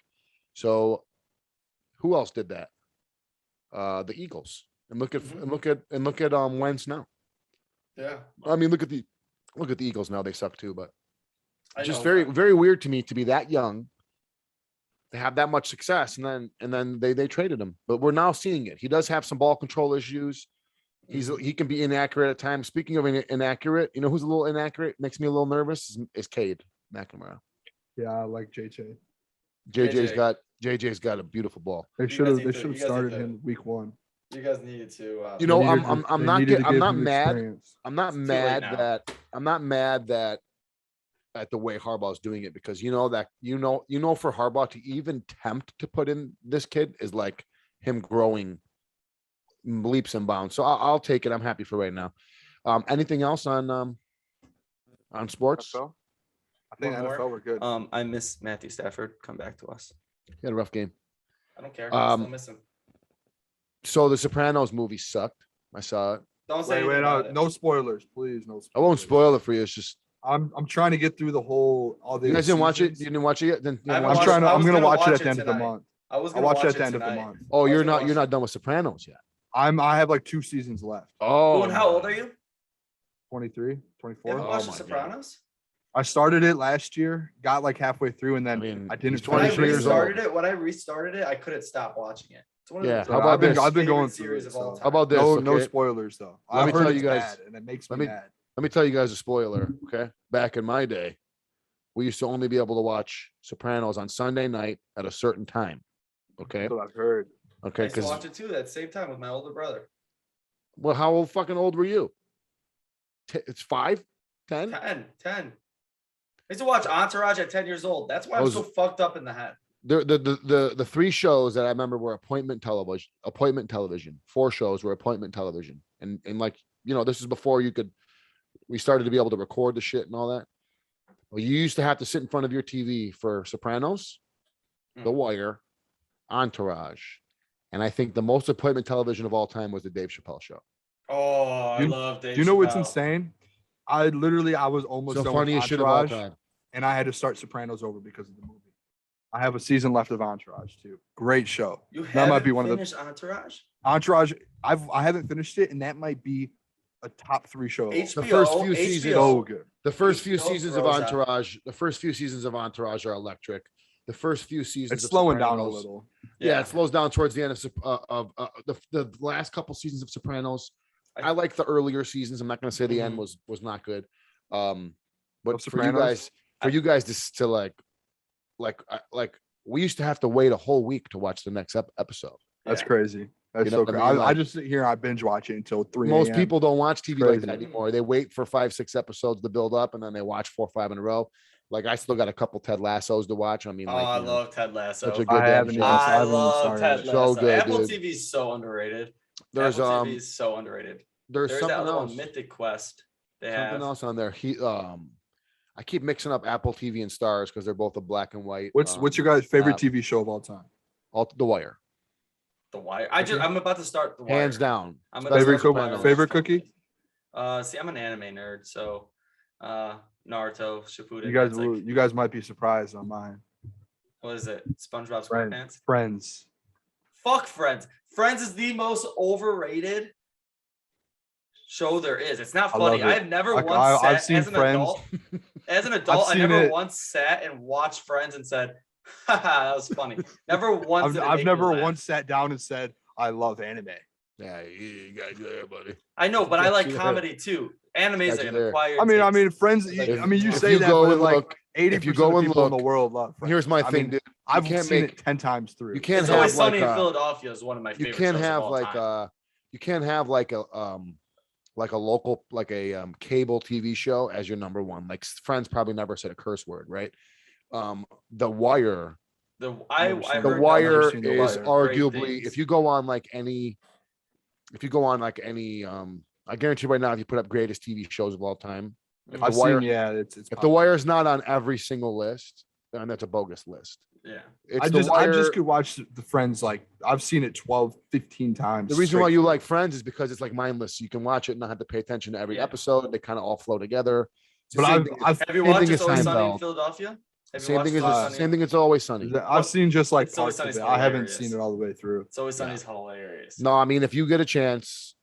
So, who else did that? The Eagles. And look at Wentz now. Yeah. I mean, look at the Eagles now. They suck too, but I just know, very but- very weird to me to be that young, to have that much success, and then they traded him. But we're now seeing it. He does have some ball control issues. He can be inaccurate at times. Speaking of inaccurate, you know who's a little inaccurate? Makes me a little nervous is Cade McNamara. Yeah, I like JJ. JJ's got a beautiful ball. They guys should have. need They to- should you have guys started need to- him week 1. You guys needed to. You know, They needed I'm to- they not needed to I'm give not him mad. experience. I'm not It's too late mad now. that at the way Harbaugh's doing it, because you know for Harbaugh to even tempt to put in this kid is like him growing leaps and bounds. So I'll take it. I'm happy for right now. Anything else on sports? NFL? I think One more. NFL we're good. I miss Matthew Stafford. Come back to us. He had a rough game. I don't care. I still miss him. So the Sopranos movie sucked. I saw it. Don't say Wait, anything about it. no spoilers, please. No. Spoilers. I won't spoil it for you. It's just I'm trying to get through all the. you guys didn't watch it. seasons. You didn't watch it yet. Then I haven't I'm watched- trying to. I I'm was gonna gonna watch it watch at the it end of the tonight. month. I was I'll gonna watch it watch at the it end of the tonight. month. Oh, I was you're gonna not watch you're it. not done with Sopranos yet. I have like 2 seasons left. Oh, Boon, how old are you? 23, You 24. haven't Oh watched The my God. Sopranos? I started it last year, got like halfway through, and then I mean, I didn't he's When I finish 23 years old. restarted it, I couldn't stop watching it. It's one of Yeah, the how about I've been this? I've been going favorite through series it, of all so time. How about this? no okay? spoilers though. Let me I've heard tell it's you guys- bad, and it makes let me me- mad. Let me tell you guys a spoiler. Okay, back in my day, we used to only be able to watch Sopranos on Sunday night at a certain time. Okay, That's what I've heard. I okay, used to because watch it too at the same time with my older brother. well, how old fucking old were you? It's 5, 10. 10. I used to watch Entourage at 10 years old. That's why I'm Those- so fucked up in the head. The 3 shows that I remember were appointment television. 4 shows were appointment television, and like this is before we started to be able to record the shit and all that. Well, you used to have to sit in front of your TV for Sopranos, The Mm. Wire, Entourage, and I think the most appointment television of all time was the Dave Chappelle show. Oh, I You- love Dave Do you know what's Chappelle. insane? I was almost So done with funniest shit of all Entourage, time. and I had to start Sopranos over because of the movie. I have a season left of Entourage too. Great show. You That haven't might be one of the- finished Entourage? Entourage. I haven't finished it, and that might be a top 3 show. of all time. The first few seasons- So good. The first few HBO seasons of throws out. Entourage, are electric. The first few seasons It's of slowing down a Sopranos- little. Yeah, it slows down towards the end the last couple seasons of Sopranos. I like the earlier seasons. I'm not going to say the end was not good. But Of for you Sopranos? guys to like we used to have to wait a whole week to watch the next episode. That's Yeah. crazy. That's You know so what I crazy. mean? I Like- just sit here and I binge watch it until 3 Most a.m. people don't watch TV like that Crazy. anymore. They wait for 5-6 episodes to build up, and then they watch 4 or 5 in a row. Like I still got a couple Ted Lassos to watch. I mean, Oh, like, I love Ted Lasso. such a good I damn haven't show. even- I even love started Ted it. Lasso. So good, Apple dude. TV is so underrated. There's Apple TV is so underrated. there's There's that something other else. one, Mythic Quest. They Something have. else on there. I keep mixing up Apple TV and Stars because they're both a black and white. What's your guys' favorite app. TV show of all time? The Wire, The Wire. I'm about to start The Wire. hands down. I'm Especially Favorite cookie- Sopranos. favorite cookie? See, I'm an anime nerd, so Naruto, Shippuden. that's like- You guys might be surprised on mine. what is it? SpongeBob Friends. SquarePants. Friends. Fuck Friends. Friends is the most overrated show there is. It's not I love funny. it. I've never I- once I've sat seen as an Friends. adult. As an adult, I seen never it. once sat and watched Friends and said, "Haha, that was funny." Never once. did it I've make me never laugh. once sat down and said I love anime. Yeah, you got you there, buddy. I know, but I Got like you there. comedy too. Animes Got are you an there. acquired. I mean, taste. Friends. Like, You If say you that, go but and like look, 80% go of and people in look- the world love Friends. here's my I thing, mean, dude. I've can't seen make- it 10 times through. You can't It's have Always like Sunny in a, Philadelphia is one of my you favorite. can't shows of have all like time. you can't have like a local cable TV show as your number one. Like Friends probably never said a curse word, right? The Wire. I Never seen heard it. The I've never Wire seen The is Wire. Great arguably things. if you go on any I guarantee right now if you put up greatest TV shows of all time, if I've The Wire, seen, yeah, it's if The Wire is not on every single list, then that's a bogus list. Yeah. It's I The just Wire. could watch the Friends, like I've seen it 12, 15 times. The reason why straight you through. like Friends is because it's like mindless. You can watch it and not have to pay attention to every Yeah. episode. They kind of all flow together. It's the But same I've, thing as- I've Have you Same watched thing It's as Always Sunny in Seinfeld. Philadelphia? Have you same watched thing as It's Always Sunny? same thing. It's always sunny. I've seen just like It's Always parts of Sunny's it. I haven't hilarious. seen it all the way through. It's Always Sunny's hilarious. No, I mean if you get a chance,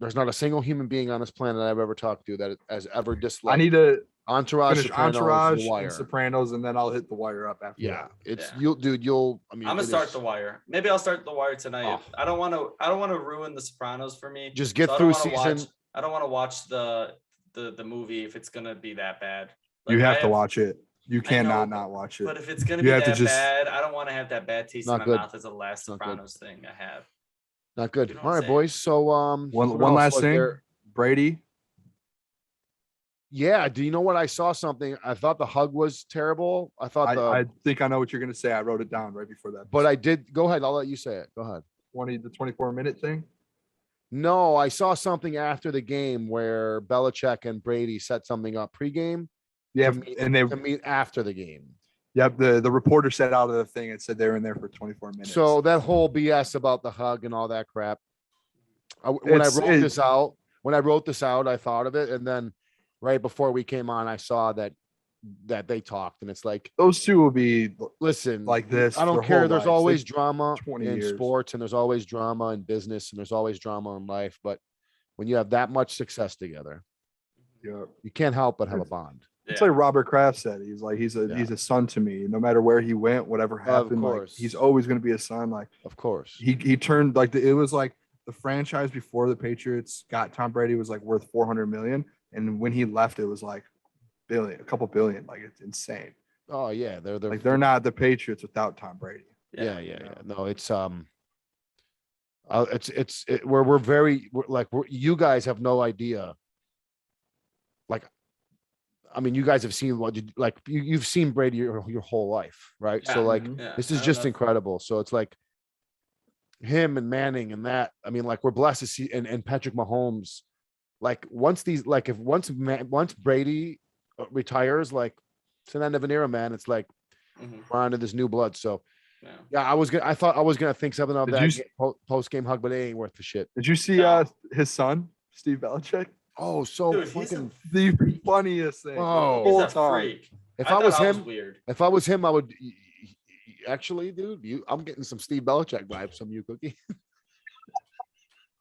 there's not a single human being on this planet I've ever talked to that has ever disliked I need to Entourage, finish Sopranos, Entourage The Wire. and Sopranos, and then I'll hit The Wire up after. Yeah, it's Yeah. you'll. I mean, I'm gonna it start is- The Wire. Maybe I'll start The Wire tonight. Oh. I don't want to ruin The Sopranos for me. Just get So I through don't wanna season. I don't want to watch the movie if it's gonna be that bad. You Like, have I to watch it. You know, cannot but- not watch it. But if it's gonna You be have to that just- bad, I don't want to have that bad taste in Not my good. mouth as the last Not good. Sopranos thing I have. Not good. You know All what I'm right, saying? boys. So One what else last was thing, there? Brady. Yeah. Do you know what I saw something? I thought the hug was terrible. I thought I think I know what you're gonna say. I wrote it down right before that. but I did. Go ahead. I'll let you say it. Go ahead. 24-minute thing. No, I saw something after the game where Belichick and Brady set something up pregame Yeah, meet- and they to meet after the game. yep. The reporter said out of the thing and said they were in there for 24 minutes. So that whole BS about the hug and all that crap. When I It's- wrote this out, I thought of it, and then right before we came on, I saw that that they talked, and it's like, Those two will be listen, like this. I for don't their care. whole There's lives. always They- drama 20 in years. sports, and there's always drama in business, and there's always drama in life. But when you have that much success together, Yeah. you can't help but have a bond. It's Yeah. like Robert Kraft said. He's like he's a son to me. No matter where he went, whatever happened, like course. he's always going to be a son. Like Of course. he turned like it was like the franchise before the Patriots got Tom Brady was like worth 400 million, and when he left, it was like a couple billion. Like it's insane. Oh yeah, They're not the Patriots without Tom Brady. Yeah. No, it's we're very you guys have no idea. Like, I mean, you guys have seen you've seen Brady your whole life, right? So Yeah. like Mhm. this is just incredible. So it's like him and Manning and that. I mean, like we're blessed to see and Patrick Mahomes. Like once Brady retires, like it's an end of an era, man. It's like we're on to this new blood. So yeah, I thought I was gonna think something of Did that post game hug, but it ain't worth the shit. Did you see his son, Steve Belichick? Oh, so Dude, he's fucking. The funniest thing. Oh. He's Whole a time. freak. If I I was thought him, weird. if I was him, I would actually, dude. I'm getting some Steve Belichick vibes from you, Cookie.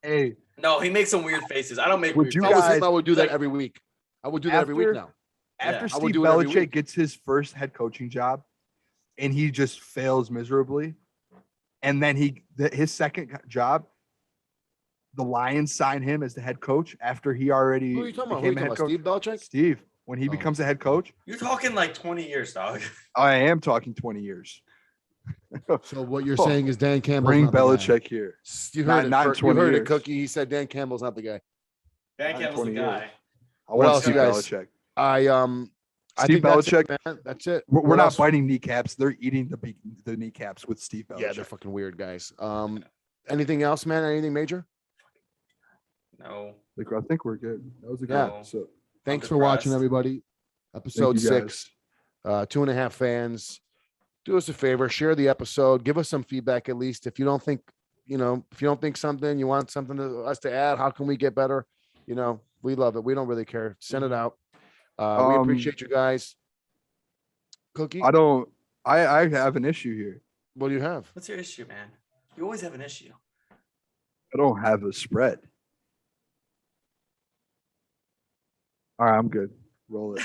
Hey, No, he makes some weird faces. I don't make Would weird you If I was faces. him, I would do that Like- every week. I would do that every week After- now. after Yeah. I would Steve do it every Belichick week. gets his first head coaching job and he just fails miserably, and then his second job, the Lions sign him as the head coach after he already Who are you talking about? Who are you became a talking head about? coach. Steve Belichick? Steve, when he Oh. becomes a head coach, You're talking like 20 years, dog. I am talking 20 years. So what you're Oh, saying is Dan Campbell's Bring not the guy. Belichick here. You Not- heard not in it. 20 You heard it, years. Cookie. He said Dan Campbell's not the guy. Van Not in Campbell's the 20 guy. years. I What want else, you Steve guys? Belichick. I Steve think that's it, Belichick. man. That's it. We're What not else? biting kneecaps. They're eating the kneecaps with Steve Belichick. Yeah, they're fucking weird guys. Anything else, man? Anything major? No. Like, I think we're good. That was a good Yeah. episode. Thanks for watching, depressed. everybody. Episode you, guys. 6, 2.5 fans. Do us a favor, share the episode, give us some feedback at least. If you don't think, if you don't think something, you want something to us to add, how can we get better? We love it. We don't really care. Send it out. We appreciate you guys. Cookie, I have an issue here. what do you have? What's your issue, man? You always have an issue. I don't have a spread. All right, I'm good. Roll it.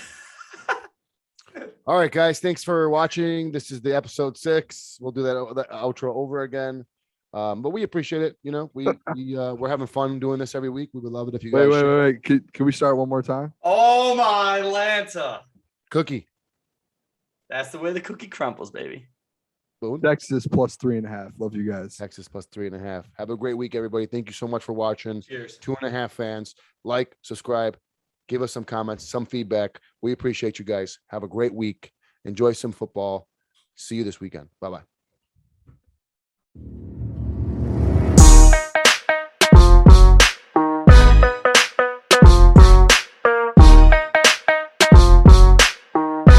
All right, guys. Thanks for watching. This is the episode 6. We'll do that outro over again. But we appreciate it. We're having fun doing this every week. We would love it if you guys Wait. Can we start one more time? Oh my Atlanta. Cookie. That's the way the cookie crumples, baby. Boon. Texas plus 3.5. Love you guys. Texas plus 3.5. Have a great week, everybody. Thank you so much for watching. Cheers. 2.5 fans. Like, subscribe, give us some comments, some feedback. We appreciate you guys. Have a great week. Enjoy some football. See you this weekend. Bye-bye.